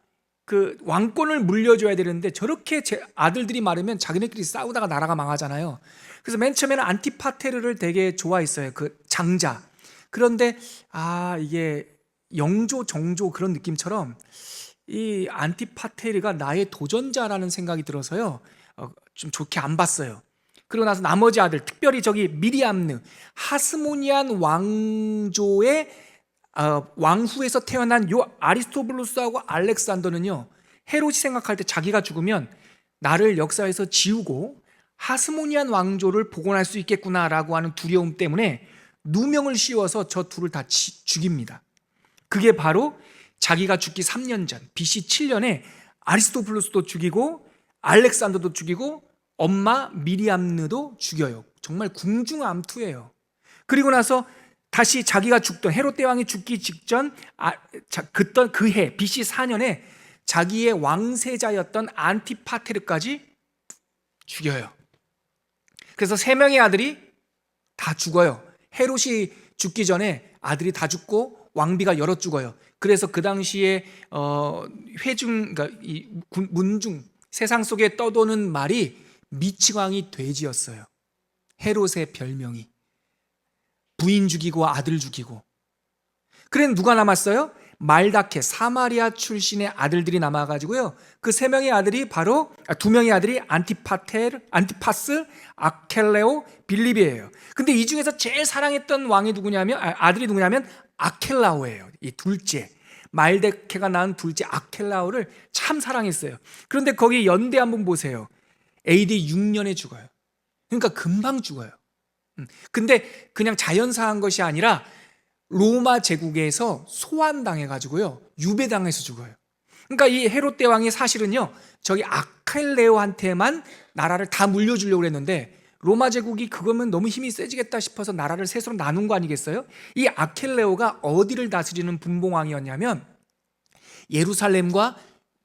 그 왕권을 물려줘야 되는데 저렇게 아들들이 많으면 자기네끼리 싸우다가 나라가 망하잖아요. 그래서 맨 처음에는 안티파테르를 되게 좋아했어요, 그 장자. 그런데 이게 영조 정조 그런 느낌처럼 이 안티파테르가 나의 도전자라는 생각이 들어서요, 좀 좋게 안 봤어요. 그러고 나서 나머지 아들, 특별히 저기 미리암느, 하스모니안 왕조의 왕후에서 태어난 요 아리스토블루스하고 알렉산더는요, 헤롯이 생각할 때 자기가 죽으면 나를 역사에서 지우고 하스모니안 왕조를 복원할 수 있겠구나라고 하는 두려움 때문에 누명을 씌워서 저 둘을 다 죽입니다. 그게 바로 자기가 죽기 3년 전 BC 7년에 아리스토블루스도 죽이고 알렉산더도 죽이고 엄마 미리암느도 죽여요. 정말 궁중암투예요. 그리고 나서 다시 자기가 죽던 헤롯 대왕이 죽기 직전 그 해 BC 4년에 자기의 왕세자였던 안티파테르까지 죽여요. 그래서 3명의 아들이 다 죽어요. 헤롯이 죽기 전에 아들이 다 죽고 왕비가 여러 죽어요. 그래서 그 당시에 회중, 그러니까 이 문중 세상 속에 떠도는 말이 미치광이 돼지였어요. 헤롯의 별명이 부인 죽이고 아들 죽이고. 그래 누가 남았어요? 말다케 사마리아 출신의 아들들이 남아가지고요, 그 3명의 아들이 바로 2명의 아들이 안티파스, 아켈레오, 빌립이에요. 근데 이 중에서 제일 사랑했던 왕이 누구냐면 아들이 누구냐면 아켈라오예요. 이 둘째, 말다케가 낳은 둘째 아켈라오를 참 사랑했어요. 그런데 거기 연대 한번 보세요. AD 6년에 죽어요. 그러니까 금방 죽어요. 근데 그냥 자연사한 것이 아니라 로마 제국에서 소환당해가지고요, 유배당해서 죽어요. 그러니까 이 헤롯 대왕이 사실은요, 저기 아켈레오한테만 나라를 다 물려주려고 했는데 로마 제국이 그거면 너무 힘이 세지겠다 싶어서 나라를 셋으로 나눈 거 아니겠어요? 이 아켈레오가 어디를 다스리는 분봉왕이었냐면 예루살렘과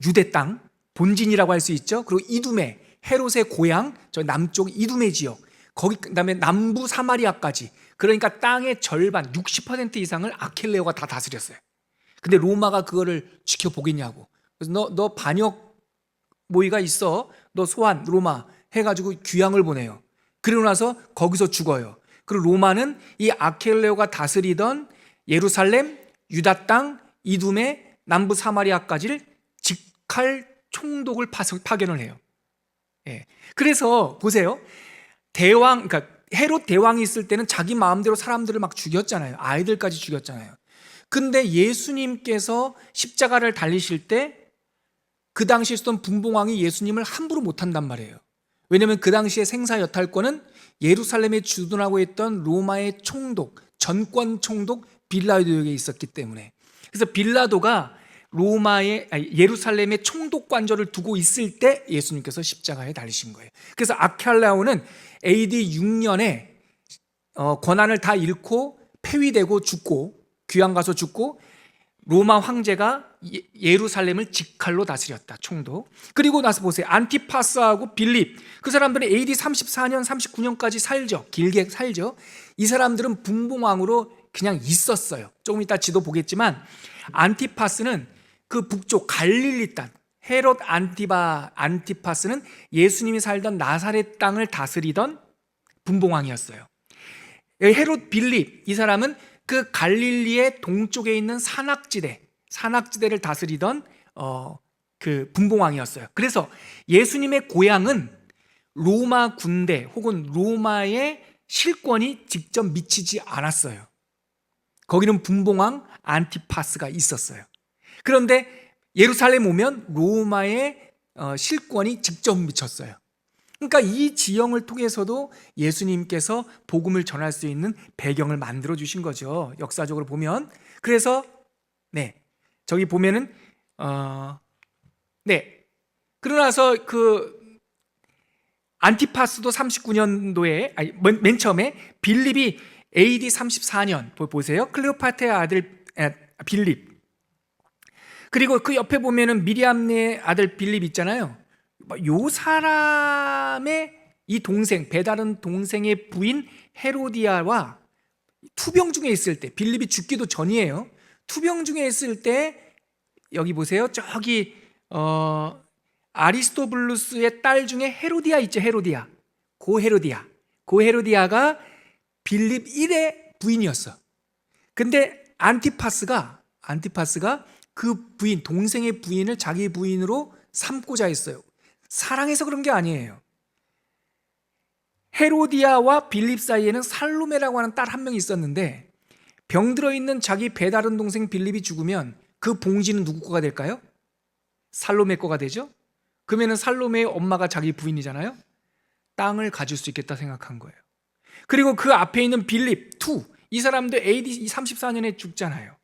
유대 땅, 본진이라고 할 수 있죠. 그리고 이두메, 헤롯의 고향, 저 남쪽 이두메 지역, 거기 그다음에 남부 사마리아까지, 그러니까 땅의 절반 60% 이상을 아켈레오가 다 다스렸어요. 근데 로마가 그거를 지켜보겠냐고. 그래서 너 반역 모의가 있어, 너 소환 로마 해가지고 귀양을 보내요. 그리고 나서 거기서 죽어요. 그리고 로마는 이 아켈레오가 다스리던 예루살렘, 유다 땅, 이두메, 남부 사마리아까지를 직할 총독을 파견을 해요. 예. 그래서 보세요. 그러니까 헤롯 대왕이 있을 때는 자기 마음대로 사람들을 막 죽였잖아요. 아이들까지 죽였잖아요. 근데 예수님께서 십자가를 달리실 때 그 당시에 있었던 분봉왕이 예수님을 함부로 못한단 말이에요. 왜냐하면 그 당시에 생사여탈권은 예루살렘에 주둔하고 있던 로마의 총독, 전권 총독 빌라도에게 있었기 때문에. 그래서 빌라도가 예루살렘의 총독 관절을 두고 있을 때 예수님께서 십자가에 달리신 거예요. 그래서 아켈라오는 AD 6년에 권한을 다 잃고 폐위되고 죽고, 귀양 가서 죽고, 로마 황제가 예루살렘을 직할로 다스렸다, 총독. 그리고 나서 보세요. 안티파스하고 빌립, 그 사람들은 AD 34년 39년까지 살죠. 길게 살죠. 이 사람들은 분봉왕으로 그냥 있었어요. 조금 이따 지도 보겠지만 안티파스는 그 북쪽 갈릴리 땅, 헤롯 안티파스는 예수님이 살던 나사렛 땅을 다스리던 분봉왕이었어요. 헤롯 빌립, 이 사람은 그 갈릴리의 동쪽에 있는 산악지대를 다스리던 그 분봉왕이었어요. 그래서 예수님의 고향은 로마 군대 혹은 로마의 실권이 직접 미치지 않았어요. 거기는 분봉왕 안티파스가 있었어요. 그런데 예루살렘 오면 로마의 실권이 직접 미쳤어요. 그러니까 이 지형을 통해서도 예수님께서 복음을 전할 수 있는 배경을 만들어 주신 거죠. 역사적으로 보면. 그래서 저기 보면은 그러고 나서 그 안티파스도 39년도에 맨 처음에 빌립이 AD 34년 보세요. 클레오파트의 아들 빌립. 그리고 그 옆에 보면은 미리암의 아들 빌립 있잖아요. 요 사람의 이 동생, 배다른 동생의 부인 헤로디아와 투병 중에 있을 때, 빌립이 죽기도 전이에요. 투병 중에 있을 때 여기 보세요. 저기 아리스토블루스의 딸 중에 헤로디아 있죠. 헤로디아. 고헤로디아가 빌립 1의 부인이었어. 근데 안티파스가 그 부인, 동생의 부인을 자기 부인으로 삼고자 했어요. 사랑해서 그런 게 아니에요. 헤로디아와 빌립 사이에는 살로메라고 하는 딸 한 명이 있었는데 병들어 있는 자기 배다른 동생 빌립이 죽으면 그 봉지는 누구 거가 될까요? 살로메 거가 되죠? 그러면 살로메의 엄마가 자기 부인이잖아요. 땅을 가질 수 있겠다 생각한 거예요. 그리고 그 앞에 있는 빌립 2, 이 사람도 AD 34년에 죽잖아요.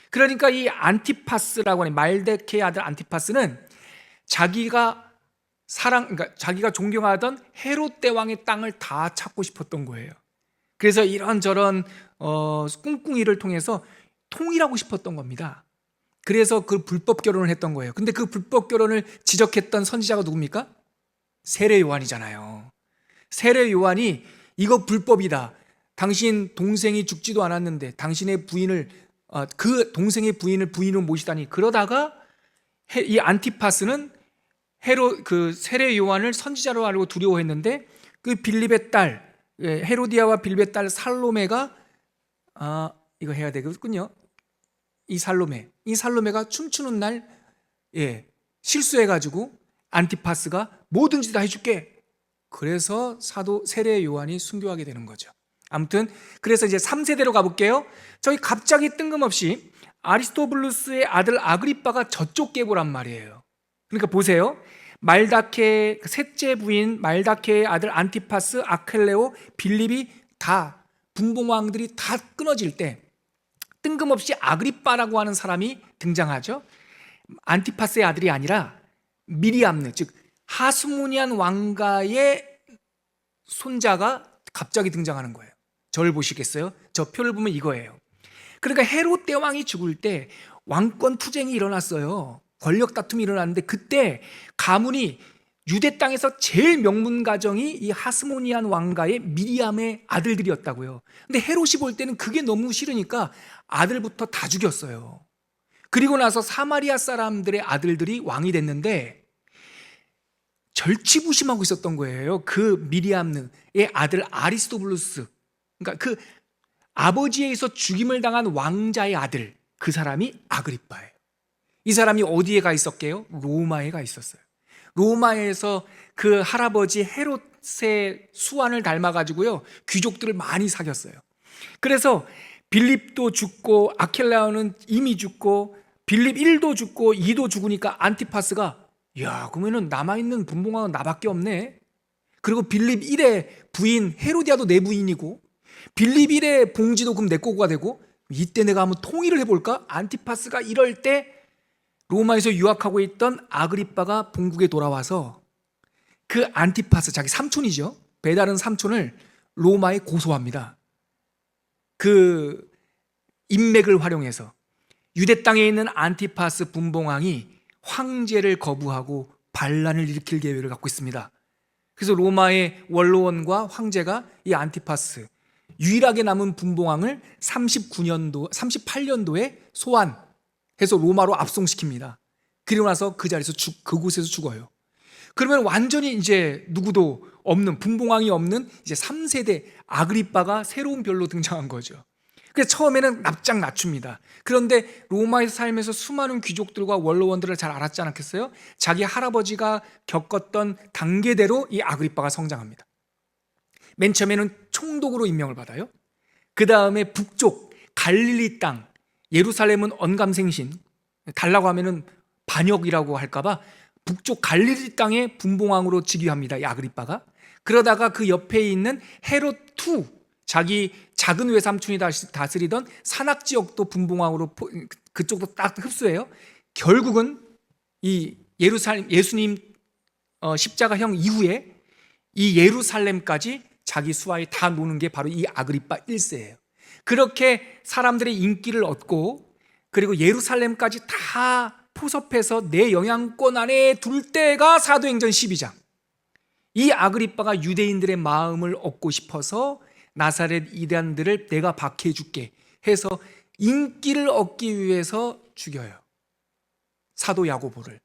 그러니까 이 안티파스라고 하는 말데케의 아들 안티파스는 자기가 그러니까 자기가 존경하던 헤롯 대왕의 땅을 다 찾고 싶었던 거예요. 그래서 이런저런 꿍꿍이를 통해서 통일하고 싶었던 겁니다. 그래서 그 불법 결혼을 했던 거예요. 근데 그 불법 결혼을 지적했던 선지자가 누굽니까? 세례 요한이잖아요. 세례 요한이 이거 불법이다. 당신 동생이 죽지도 않았는데 당신의 부인을 그 동생의 부인을 부인으로 모시다니. 그러다가 이 안티파스는 그 세례 요한을 선지자로 알고 두려워했는데 그 빌립의 딸 헤로디아와 빌립의 딸 살로메가 이거 해야 되겠군요. 이 살로메가 춤추는 날 실수해가지고 안티파스가 뭐든지 다 해줄게. 그래서 사도 세례 요한이 순교하게 되는 거죠. 아무튼 그래서 이제 3세대로 가볼게요. 저희 갑자기 뜬금없이 아리스토블루스의 아들 아그리빠가 저쪽 계보란 말이에요. 그러니까 보세요. 말다케 셋째 부인 말다케의 아들 안티파스, 아켈레오, 빌립이 다 분봉왕들이 다 끊어질 때 뜬금없이 아그리빠라고 하는 사람이 등장하죠. 안티파스의 아들이 아니라 미리암느, 즉 하스모니안 왕가의 손자가 갑자기 등장하는 거예요. 저를 보시겠어요? 저 표를 보면 이거예요. 그러니까 헤롯 대왕이 죽을 때 왕권 투쟁이 일어났어요. 권력 다툼이 일어났는데 그때 가문이 유대 땅에서 제일 명문 가정이 이 하스모니안 왕가의 미리암의 아들들이었다고요. 근데 헤롯이 볼 때는 그게 너무 싫으니까 아들부터 다 죽였어요. 그리고 나서 사마리아 사람들의 아들들이 왕이 됐는데 절치부심하고 있었던 거예요. 그 미리암의 아들 아리스토블루스, 그러니까 그 아버지에 의해서 죽임을 당한 왕자의 아들, 그 사람이 아그리빠예요. 이 사람이 어디에 가 있었게요? 로마에 가 있었어요. 로마에서 그 할아버지 헤롯의 수완을 닮아가지고요 귀족들을 많이 사귀었어요. 그래서 빌립도 죽고 아켈라오는 이미 죽고 빌립 1도 죽고 2도 죽으니까 안티파스가 야, 그러면은 남아있는 분봉왕은 나밖에 없네. 그리고 빌립 1의 부인 헤로디아도 내 부인이고 빌립 1의 봉지도 그럼 내 거가 되고 이때 내가 한번 통일을 해볼까? 안티파스가 이럴 때 로마에서 유학하고 있던 아그리빠가 본국에 돌아와서 그 안티파스, 자기 삼촌이죠, 배다른 삼촌을 로마에 고소합니다. 그 인맥을 활용해서 유대 땅에 있는 안티파스 분봉왕이 황제를 거부하고 반란을 일으킬 계획을 갖고 있습니다. 그래서 로마의 원로원과 황제가 이 안티파스, 유일하게 남은 분봉왕을 38년도에 소환해서 로마로 압송시킵니다. 그리고 나서 그 자리에서 그곳에서 죽어요. 그러면 완전히 이제 누구도 없는, 분봉왕이 없는 이제 3세대 아그리빠가 새로운 별로 등장한 거죠. 그래서 처음에는 납작 낮춥니다. 그런데 로마에서 살면서 수많은 귀족들과 원로원들을 잘 알았지 않았겠어요? 자기 할아버지가 겪었던 단계대로 이 아그리빠가 성장합니다. 맨 처음에는 총독으로 임명을 받아요. 그 다음에 북쪽 갈릴리 땅, 예루살렘은 언감생신, 달라고 하면은 반역이라고 할까봐 북쪽 갈릴리 땅의 분봉왕으로 즉위합니다. 이 아그리빠가. 그러다가 그 옆에 있는 헤롯 2, 자기 작은 외삼촌이 다스리던 산악 지역도 분봉왕으로 그쪽도 딱 흡수해요. 결국은 이 예수님 십자가형 이후에 이 예루살렘까지 자기 수하에 다 노는 게 바로 이 아그리빠 1세예요. 그렇게 사람들의 인기를 얻고 그리고 예루살렘까지 다 포섭해서 내 영향권 안에 둘 때가 사도행전 12장. 이 아그리빠가 유대인들의 마음을 얻고 싶어서 나사렛 이단들을 내가 박해해 줄게 해서 인기를 얻기 위해서 죽여요. 사도 야고보를.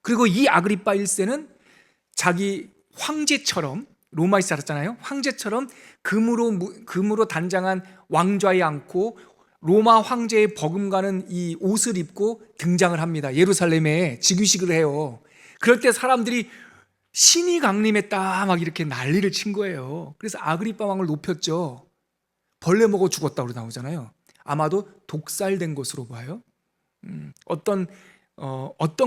그리고 이 아그리빠 1세는 자기 황제처럼, 로마에서 살았잖아요. 황제처럼 금으로 단장한 왕좌에 앉고 로마 황제의 버금가는 이 옷을 입고 등장을 합니다. 예루살렘에 즉위식을 해요. 그럴 때 사람들이 신이 강림했다 막 이렇게 난리를 친 거예요. 그래서 아그리빠 왕을 높였죠. 벌레 먹어 죽었다고 나오잖아요. 아마도 독살된 것으로 봐요. 어떤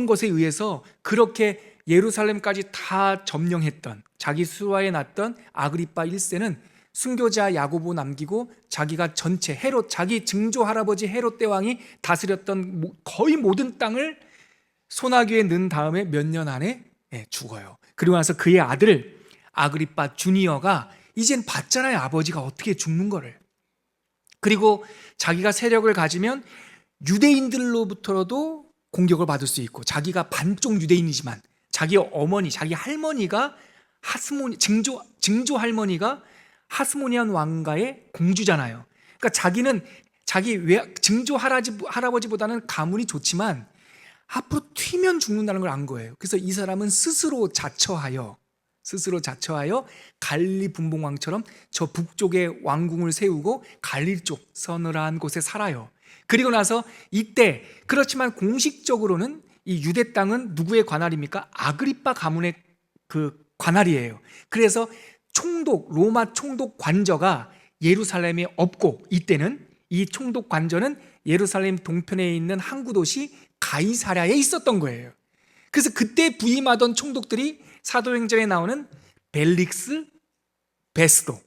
것에 의해서 그렇게 예루살렘까지 다 점령했던, 자기 수하에 났던 아그리빠 1세는 순교자 야고보 남기고 자기가 전체 헤롯, 자기 증조 할아버지 헤롯 대왕이 다스렸던 거의 모든 땅을 소나기에 넣은 다음에 몇 년 안에 죽어요. 그리고 나서 그의 아들 아그리빠 주니어가 이젠 봤잖아요, 아버지가 어떻게 죽는 거를. 그리고 자기가 세력을 가지면 유대인들로부터도 공격을 받을 수 있고, 자기가 반쪽 유대인이지만 자기 어머니, 자기 할머니가 증조 할머니가 하스모니안 왕가의 공주잖아요. 그러니까 자기는 자기 증조 할아버지보다는 가문이 좋지만 앞으로 튀면 죽는다는 걸 안 거예요. 그래서 이 사람은 스스로 자처하여 갈릴리 분봉왕처럼 저 북쪽에 왕궁을 세우고 갈릴리 쪽 서늘한 곳에 살아요. 그리고 나서 이때, 그렇지만 공식적으로는 이 유대 땅은 누구의 관할입니까? 아그리빠 가문의 그 관할이에요. 그래서 로마 총독 관저가 예루살렘에 없고, 이때는 이 총독 관저는 예루살렘 동편에 있는 항구 도시 가이사랴에 있었던 거예요. 그래서 그때 부임하던 총독들이 사도행전에 나오는 벨릭스, 베스도,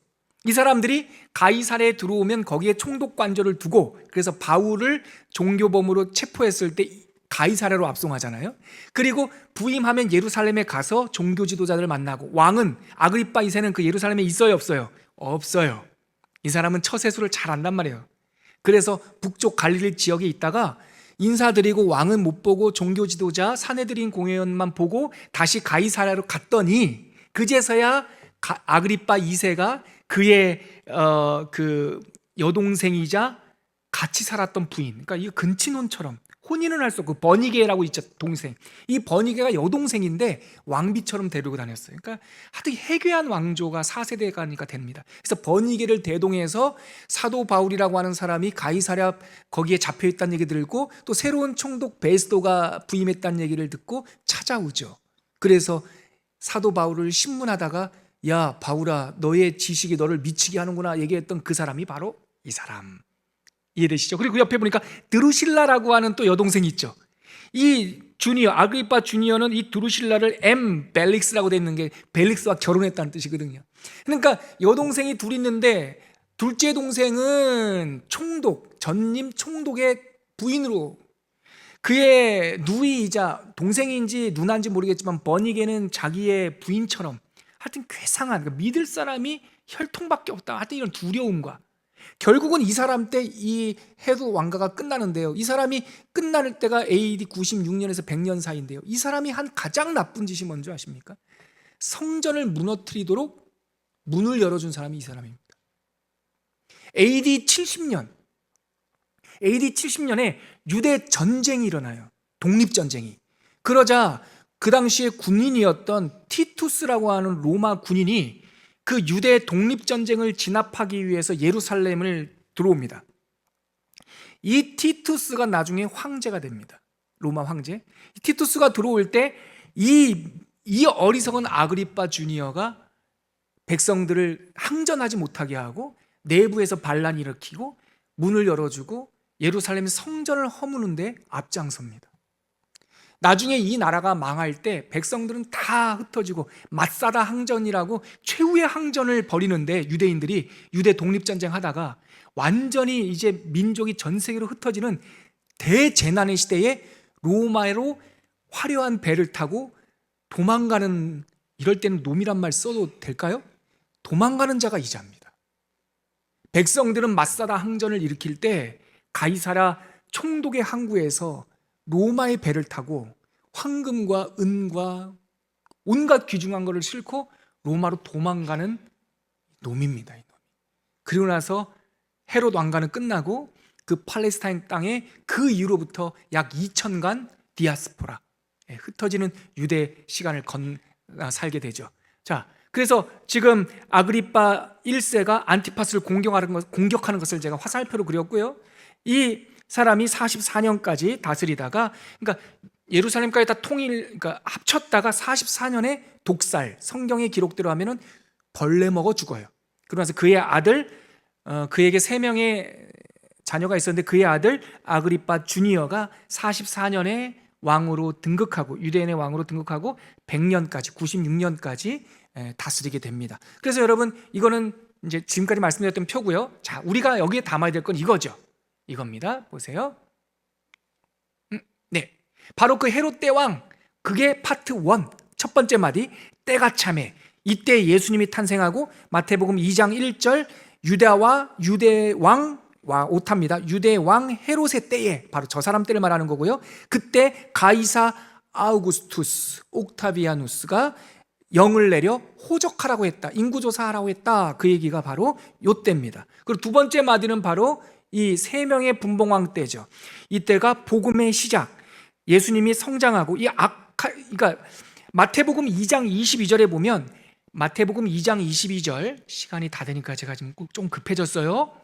이 사람들이 가이사랴에 들어오면 거기에 총독 관저를 두고, 그래서 바울을 종교범으로 체포했을 때 가이사랴로 압송하잖아요. 그리고 부임하면 예루살렘에 가서 종교 지도자들을 만나고, 왕은 아그리빠 2세는 그 예루살렘에 있어요, 없어요? 없어요. 이 사람은 처세술을 잘 안단 말이에요. 그래서 북쪽 갈릴리 지역에 있다가 인사드리고 왕은 못 보고 종교 지도자 사내들인 공회원만 보고 다시 가이사랴로 갔더니, 그제서야 아그리빠 2세가 그의 그 여동생이자 같이 살았던 부인, 그러니까 이 근친혼처럼 혼인을 할 수 없고, 버니게라고 있죠, 동생. 이 버니게가 여동생인데 왕비처럼 데리고 다녔어요. 그러니까 하여튼 해괴한 왕조가 4세대가 됩니다. 그래서 버니게를 대동해서 사도 바울이라고 하는 사람이 가이사랴 거기에 잡혀있다는 얘기 들고, 또 새로운 총독 베스도가 부임했다는 얘기를 듣고 찾아오죠. 그래서 사도 바울을 신문하다가, 야 바울아, 너의 지식이 너를 미치게 하는구나 얘기했던 그 사람이 바로 이 사람. 이해되시죠? 그리고 옆에 보니까 드루실라라고 하는 또 여동생이 있죠. 이 주니어, 아그리빠 주니어는 이 드루실라를 벨릭스라고 돼 있는 게 벨릭스와 결혼했다는 뜻이거든요. 그러니까 여동생이 둘 있는데, 둘째 동생은 전임 총독의 부인으로, 그의 누이이자 동생인지 누나인지 모르겠지만 버니게는 자기의 부인처럼, 하여튼 괴상한, 그러니까 믿을 사람이 혈통밖에 없다, 하여튼 이런 두려움과, 결국은 이 사람 때 이 헤롯 왕가가 끝나는데요, 이 사람이 끝날 때가 AD 96년에서 100년 사이인데요, 이 사람이 한 가장 나쁜 짓이 뭔지 아십니까? 성전을 무너뜨리도록 문을 열어준 사람이 이 사람입니다. AD 70년에 유대 전쟁이 일어나요. 독립전쟁이. 그러자 그 당시에 군인이었던 티투스라고 하는 로마 군인이 그 유대 독립전쟁을 진압하기 위해서 예루살렘을 들어옵니다. 이 티투스가 나중에 황제가 됩니다. 로마 황제. 티투스가 들어올 때 이 어리석은 아그리빠 주니어가 백성들을 항전하지 못하게 하고 내부에서 반란을 일으키고 문을 열어주고 예루살렘 성전을 허무는데 앞장섭니다. 나중에 이 나라가 망할 때 백성들은 다 흩어지고 마사다 항전이라고 최후의 항전을 벌이는데, 유대인들이 유대 독립전쟁 하다가 완전히 이제 민족이 전 세계로 흩어지는 대재난의 시대에 로마로 화려한 배를 타고 도망가는, 이럴 때는 놈이란 말 써도 될까요? 도망가는 자가 이자입니다. 백성들은 마사다 항전을 일으킬 때 가이사랴 총독의 항구에서 로마의 배를 타고 황금과 은과 온갖 귀중한 것을 싣고 로마로 도망가는 놈입니다. 이 놈이. 그리고 나서 헤롯 왕가는 끝나고 그 팔레스타인 땅에 그 이후로부터 약 2000간 디아스포라, 흩어지는 유대 시간을 살게 되죠. 자, 그래서 지금 아그리빠 1세가 안티파스를 공격하는 것을 제가 화살표로 그렸고요. 이 사람이 44년까지 다스리다가, 그러니까 예루살렘까지 다 그러니까 합쳤다가 44년에 독살, 성경의 기록대로 하면은 벌레 먹어 죽어요. 그러면서 그의 아들, 그에게 3명의 자녀가 있었는데 그의 아들 아그리빠 주니어가 44년에 왕으로 등극하고 유대인의 왕으로 등극하고 100년까지 96년까지 다스리게 됩니다. 그래서 여러분 이거는 이제 지금까지 말씀드렸던 표고요. 자, 우리가 여기에 담아야 될 건 이거죠. 이겁니다. 보세요. 네, 바로 그 헤롯 대왕, 그게 파트 1 첫 번째 마디 때가 참해. 이때 예수님이 탄생하고 마태복음 2장 1절 유대와 유대왕 오타입니다. 유대왕 헤롯의 때에, 바로 저 사람 때를 말하는 거고요. 그때 가이사 아우구스투스 옥타비아누스가 영을 내려 호적하라고 했다, 인구조사하라고 했다. 그 얘기가 바로 요때입니다. 그리고 두 번째 마디는 바로 이 세 명의 분봉왕 때죠. 이때가 복음의 시작, 예수님이 성장하고 그러니까 마태복음 2장 22절에 보면, 마태복음 2장 22절, 시간이 다 되니까 제가 지금 좀 급해졌어요.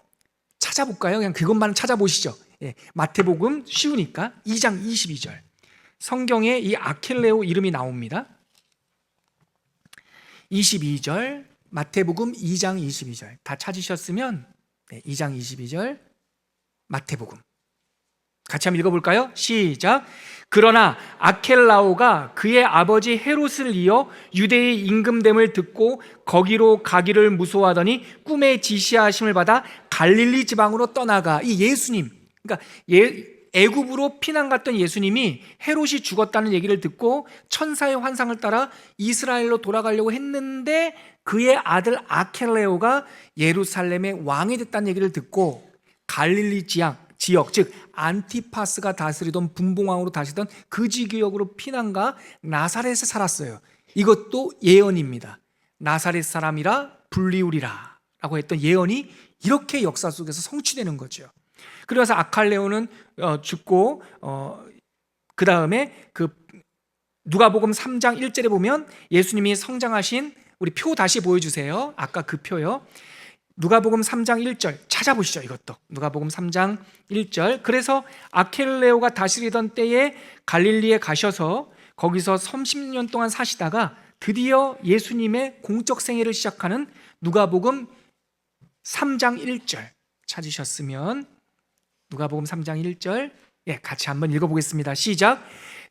찾아볼까요? 그냥 그것만 찾아보시죠. 예, 마태복음 쉬우니까 2장 22절, 성경에 이 아켈레오 이름이 나옵니다. 22절, 마태복음 2장 22절 다 찾으셨으면 2장 22절 마태복음 같이 한번 읽어볼까요? 시작. 그러나 아켈라오가 그의 아버지 헤롯을 이어 유대의 임금됨을 듣고 거기로 가기를 무소하더니 꿈에 지시하심을 받아 갈릴리 지방으로 떠나가. 이 예수님, 그러니까 애굽으로 피난 갔던 예수님이 헤롯이 죽었다는 얘기를 듣고 천사의 환상을 따라 이스라엘로 돌아가려고 했는데 그의 아들 아켈레오가 예루살렘의 왕이 됐다는 얘기를 듣고 갈릴리 지역, 즉 안티파스가 다스리던 분봉왕으로 다스리던 그 지역으로 피난가 나사렛에 살았어요. 이것도 예언입니다. 나사렛 사람이라 불리우리라 라고 했던 예언이 이렇게 역사 속에서 성취되는 거죠. 그래서 아칼레오는 죽고 그 다음에 그 누가복음 3장 1절에 보면 예수님이 성장하신, 우리 표 다시 보여주세요. 아까 그 표요. 누가복음 3장 1절 찾아보시죠. 이것도 누가복음 3장 1절. 그래서 아켈레오가 다스리던 때에 갈릴리에 가셔서 거기서 30년 동안 사시다가 드디어 예수님의 공적 생애를 시작하는 누가복음 3장 1절 찾으셨으면 누가복음 3장 1절 같이 한번 읽어보겠습니다. 시작.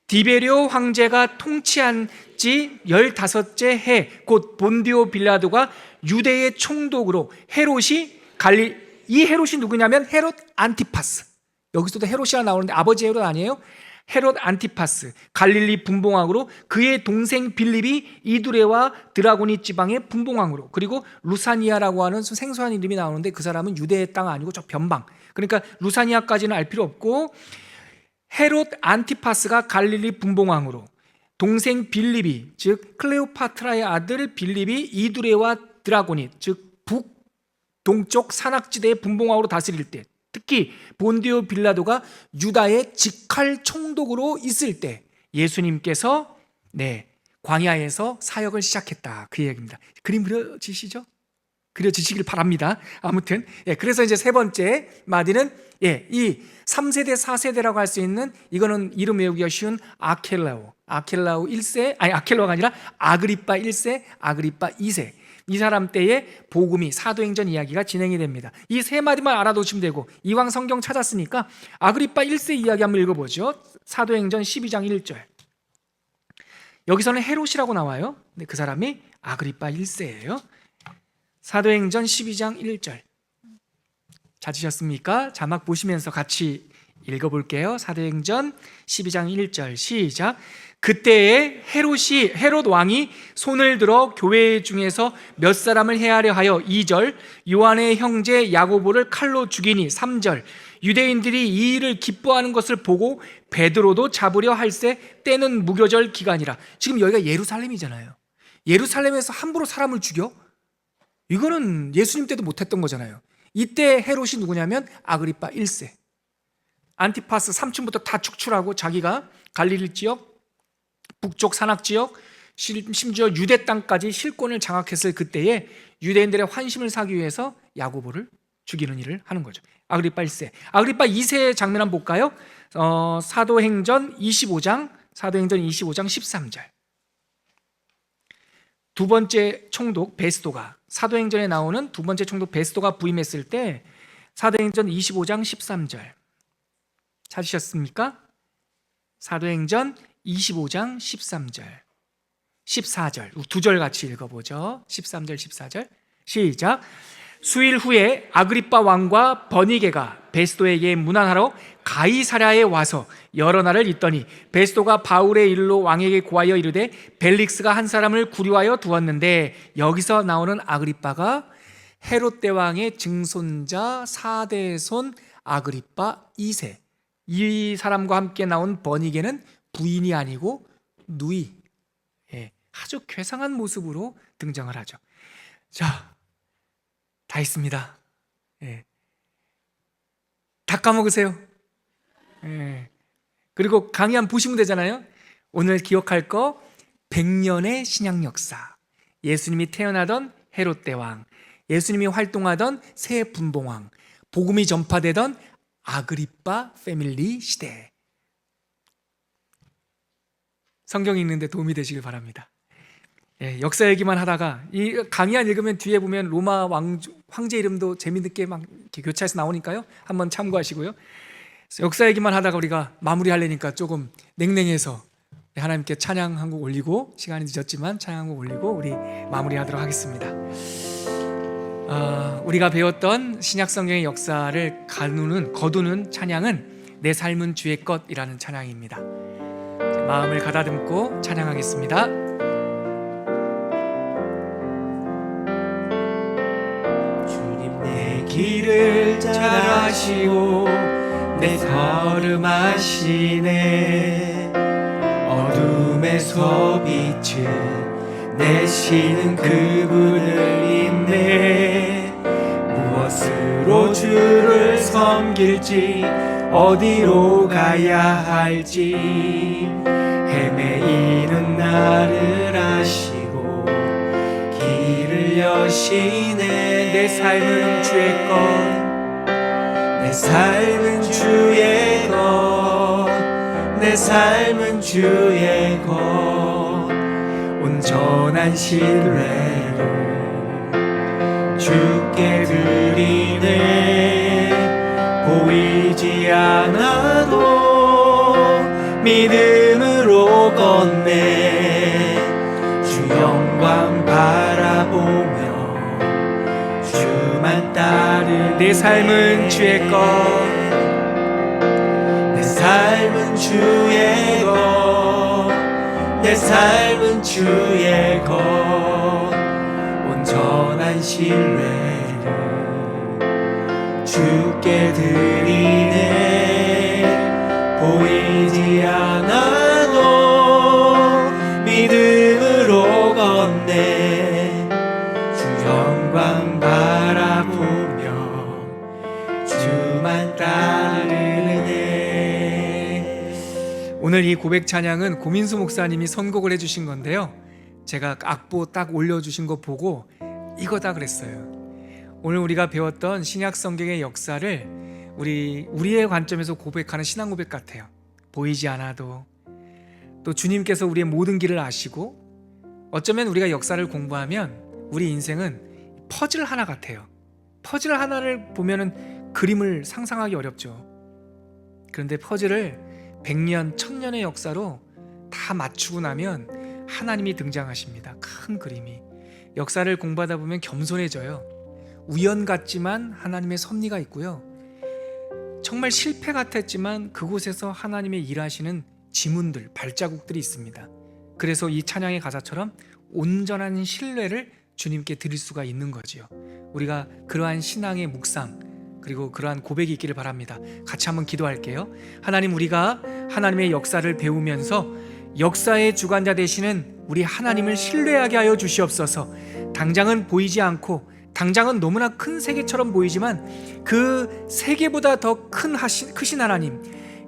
디베리오 황제가 통치한 지 15째 해 곧 본디오 빌라도가 유대의 총독으로 이 헤롯이 누구냐면 헤롯 안티파스, 여기서도 헤롯이라 나오는데 아버지 헤롯 아니에요? 헤롯 안티파스 갈릴리 분봉왕으로, 그의 동생 빌립이 이두레와 드라고니 지방의 분봉왕으로, 그리고 루사니아라고 하는 생소한 이름이 나오는데 그 사람은 유대의 땅 아니고 저 변방, 그러니까 루사니아까지는 알 필요 없고 헤롯 안티파스가 갈릴리 분봉왕으로, 동생 빌립이, 즉 클레오파트라의 아들 빌립이 이두레와 드라고니, 즉 북동쪽 산악지대의 분봉왕으로 다스릴 때, 특히 본디오 빌라도가 유다의 직할 총독으로 있을 때 예수님께서 광야에서 사역을 시작했다, 그 얘기입니다. 그림 그려지시죠? 그려지시길 바랍니다. 아무튼 그래서 이제 세 번째 마디는 이 3세대 4세대라고 할 수 있는, 이거는 이름 외우기가 쉬운 아켈라오 1세, 아켈라오가 아니라 아그리빠 1세, 아그리빠 2세, 이 사람 때에 복음이, 사도행전 이야기가 진행이 됩니다. 이 세 마디만 알아두시면 되고, 이왕 성경 찾았으니까 아그리빠 1세 이야기 한번 읽어보죠. 사도행전 12장 1절. 여기서는 헤롯이라고 나와요. 근데 그 사람이 아그리빠 1세예요. 사도행전 12장 1절 찾으셨습니까? 자막 보시면서 같이 읽어볼게요. 사도행전 12장 1절 시작. 그때에 헤롯 왕이 손을 들어 교회 중에서 몇 사람을 해하려 하여 2절 요한의 형제 야고보를 칼로 죽이니 3절 유대인들이 이 일을 기뻐하는 것을 보고 베드로도 잡으려 할세 때는 무교절 기간이라. 지금 여기가 예루살렘이잖아요. 예루살렘에서 함부로 사람을 죽여? 이거는 예수님 때도 못했던 거잖아요. 이때 헤롯이 누구냐면 아그리빠 1세. 안티파스 삼촌부터 다 축출하고 자기가 갈릴리 지역, 북쪽 산악 지역, 심지어 유대 땅까지 실권을 장악했을 그때에 유대인들의 환심을 사기 위해서 야고보를 죽이는 일을 하는 거죠. 아그리빠 1세. 아그리빠 2세의 장면 한번 볼까요? 사도행전 25장 13절. 두 번째 총독 베스도가, 사도행전에 나오는 두 번째 총독 베스도가 부임했을 때 사도행전 25장 13절 찾으셨습니까? 사도행전 25장 13절 14절 두 절 같이 읽어보죠. 13절 14절 시작. 수일 후에 아그리빠 왕과 버니게가 베스도에게 문안하러 가이사랴에 와서 여러 날을 있더니 베스도가 바울의 일로 왕에게 고하여 이르되 벨릭스가 한 사람을 구류하여 두었는데, 여기서 나오는 아그리빠가 헤롯 대왕의 증손자 4대손 아그리빠 2세. 이 사람과 함께 나온 버니게는 부인이 아니고 누이, 아주 괴상한 모습으로 등장을 하죠. 자, 다 있습니다. 다 까먹으세요. 그리고 강의 한 보시면 되잖아요. 오늘 기억할 거 100년의 신약 역사, 예수님이 태어나던 헤롯 대왕, 예수님이 활동하던 새 분봉왕, 복음이 전파되던 아그리빠 패밀리 시대. 성경 읽는데 도움이 되시길 바랍니다. 역사 얘기만 하다가 이 강의 안 읽으면 뒤에 보면 로마 황제 이름도 재미있게 막 이렇게 교차해서 나오니까요. 한번 참고하시고요. 역사 얘기만 하다가 우리가 마무리하려니까 조금 냉랭해서 하나님께 찬양 한 곡 올리고, 시간이 늦었지만 찬양 한 곡 올리고 우리 마무리하도록 하겠습니다. 우리가 배웠던 신약 성경의 역사를 거두는 찬양은 내 삶은 주의 것이라는 찬양입니다. 마음을 가다듬고 찬양하겠습니다. 주님 내 길을 잘 아시고 내 걸음 아시네. 어둠에서 빛을 내시는 그분을 믿네. 무엇으로 주를 섬길지 어디로 가야 할지 헤매이는 나를 아시고 길을 여시네. 내 삶은 주의 것, 내 삶은 주의 것, 내 삶은 주의 것. 온전한 신뢰를 주께 드리네. 보이지 않아도 믿음으로 걷네. 주 영광 바라보며 주만 따르네. 내 삶은 주의 것, 내 삶은 주의 것, 내 삶은 주의 것. 온전한 신뢰를 주께 드리네. 보이지 않아도 믿음으로 걷네. 주 영광 바라보며 주만 따르네. 오늘 이 고백 찬양은 고민수 목사님이 선곡을 해주신 건데요, 제가 악보 딱 올려주신 거 보고 이거다 그랬어요. 오늘 우리가 배웠던 신약 성경의 역사를 우리의 관점에서 고백하는 신앙 고백 같아요. 보이지 않아도, 또 주님께서 우리의 모든 길을 아시고, 어쩌면 우리가 역사를 공부하면 우리 인생은 퍼즐 하나 같아요. 퍼즐 하나를 보면은 그림을 상상하기 어렵죠. 그런데 퍼즐을 100년, 1000년의 역사로 다 맞추고 나면 하나님이 등장하십니다. 큰 그림이. 역사를 공부하다 보면 겸손해져요. 우연 같지만 하나님의 섭리가 있고요, 정말 실패 같았지만 그곳에서 하나님의 일하시는 지문들, 발자국들이 있습니다. 그래서 이 찬양의 가사처럼 온전한 신뢰를 주님께 드릴 수가 있는 거지요. 우리가 그러한 신앙의 묵상, 그리고 그러한 고백이 있기를 바랍니다. 같이 한번 기도할게요. 하나님, 우리가 하나님의 역사를 배우면서 역사의 주관자 되시는 우리 하나님을 신뢰하게 하여 주시옵소서. 당장은 보이지 않고, 당장은 너무나 큰 세계처럼 보이지만 그 세계보다 더 크신 하나님,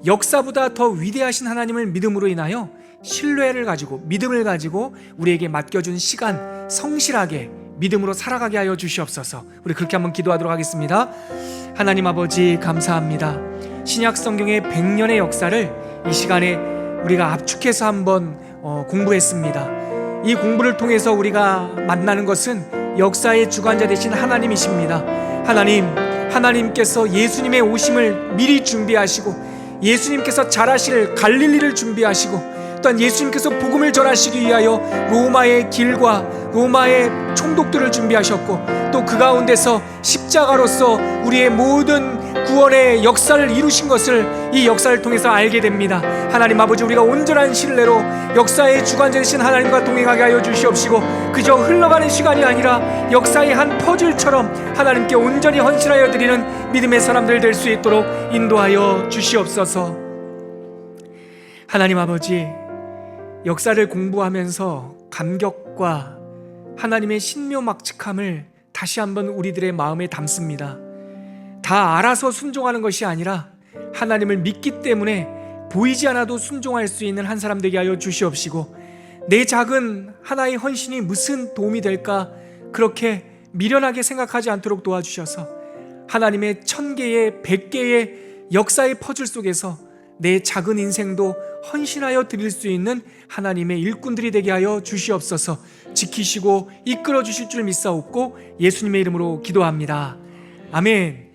역사보다 더 위대하신 하나님을 믿음으로 인하여 신뢰를 가지고, 믿음을 가지고 우리에게 맡겨준 시간 성실하게 믿음으로 살아가게 하여 주시옵소서. 우리 그렇게 한번 기도하도록 하겠습니다. 하나님 아버지, 감사합니다. 신약 성경의 100년의 역사를 이 시간에 우리가 압축해서 한번 공부했습니다. 이 공부를 통해서 우리가 만나는 것은 역사의 주관자 되신 하나님이십니다. 하나님께서 예수님의 오심을 미리 준비하시고 예수님께서 자라실 갈릴리를 준비하시고 또한 예수님께서 복음을 전하시기 위하여 로마의 길과 로마의 총독들을 준비하셨고 또 그 가운데서 십자가로서 우리의 모든 구원의 역사를 이루신 것을 이 역사를 통해서 알게 됩니다. 하나님 아버지, 우리가 온전한 신뢰로 역사의 주관자 되신 하나님과 동행하게 하여 주시옵시고 그저 흘러가는 시간이 아니라 역사의 한 퍼즐처럼 하나님께 온전히 헌신하여 드리는 믿음의 사람들 될 수 있도록 인도하여 주시옵소서. 하나님 아버지, 역사를 공부하면서 감격과 하나님의 신묘막측함을 다시 한번 우리들의 마음에 담습니다. 다 알아서 순종하는 것이 아니라 하나님을 믿기 때문에 보이지 않아도 순종할 수 있는 한 사람 되게 하여 주시옵시고 내 작은 하나의 헌신이 무슨 도움이 될까 그렇게 미련하게 생각하지 않도록 도와주셔서 하나님의 1000개의 100개의 역사의 퍼즐 속에서 내 작은 인생도 헌신하여 드릴 수 있는 하나님의 일꾼들이 되게 하여 주시옵소서. 지키시고 이끌어 주실 줄 믿사옵고 예수님의 이름으로 기도합니다. 아멘.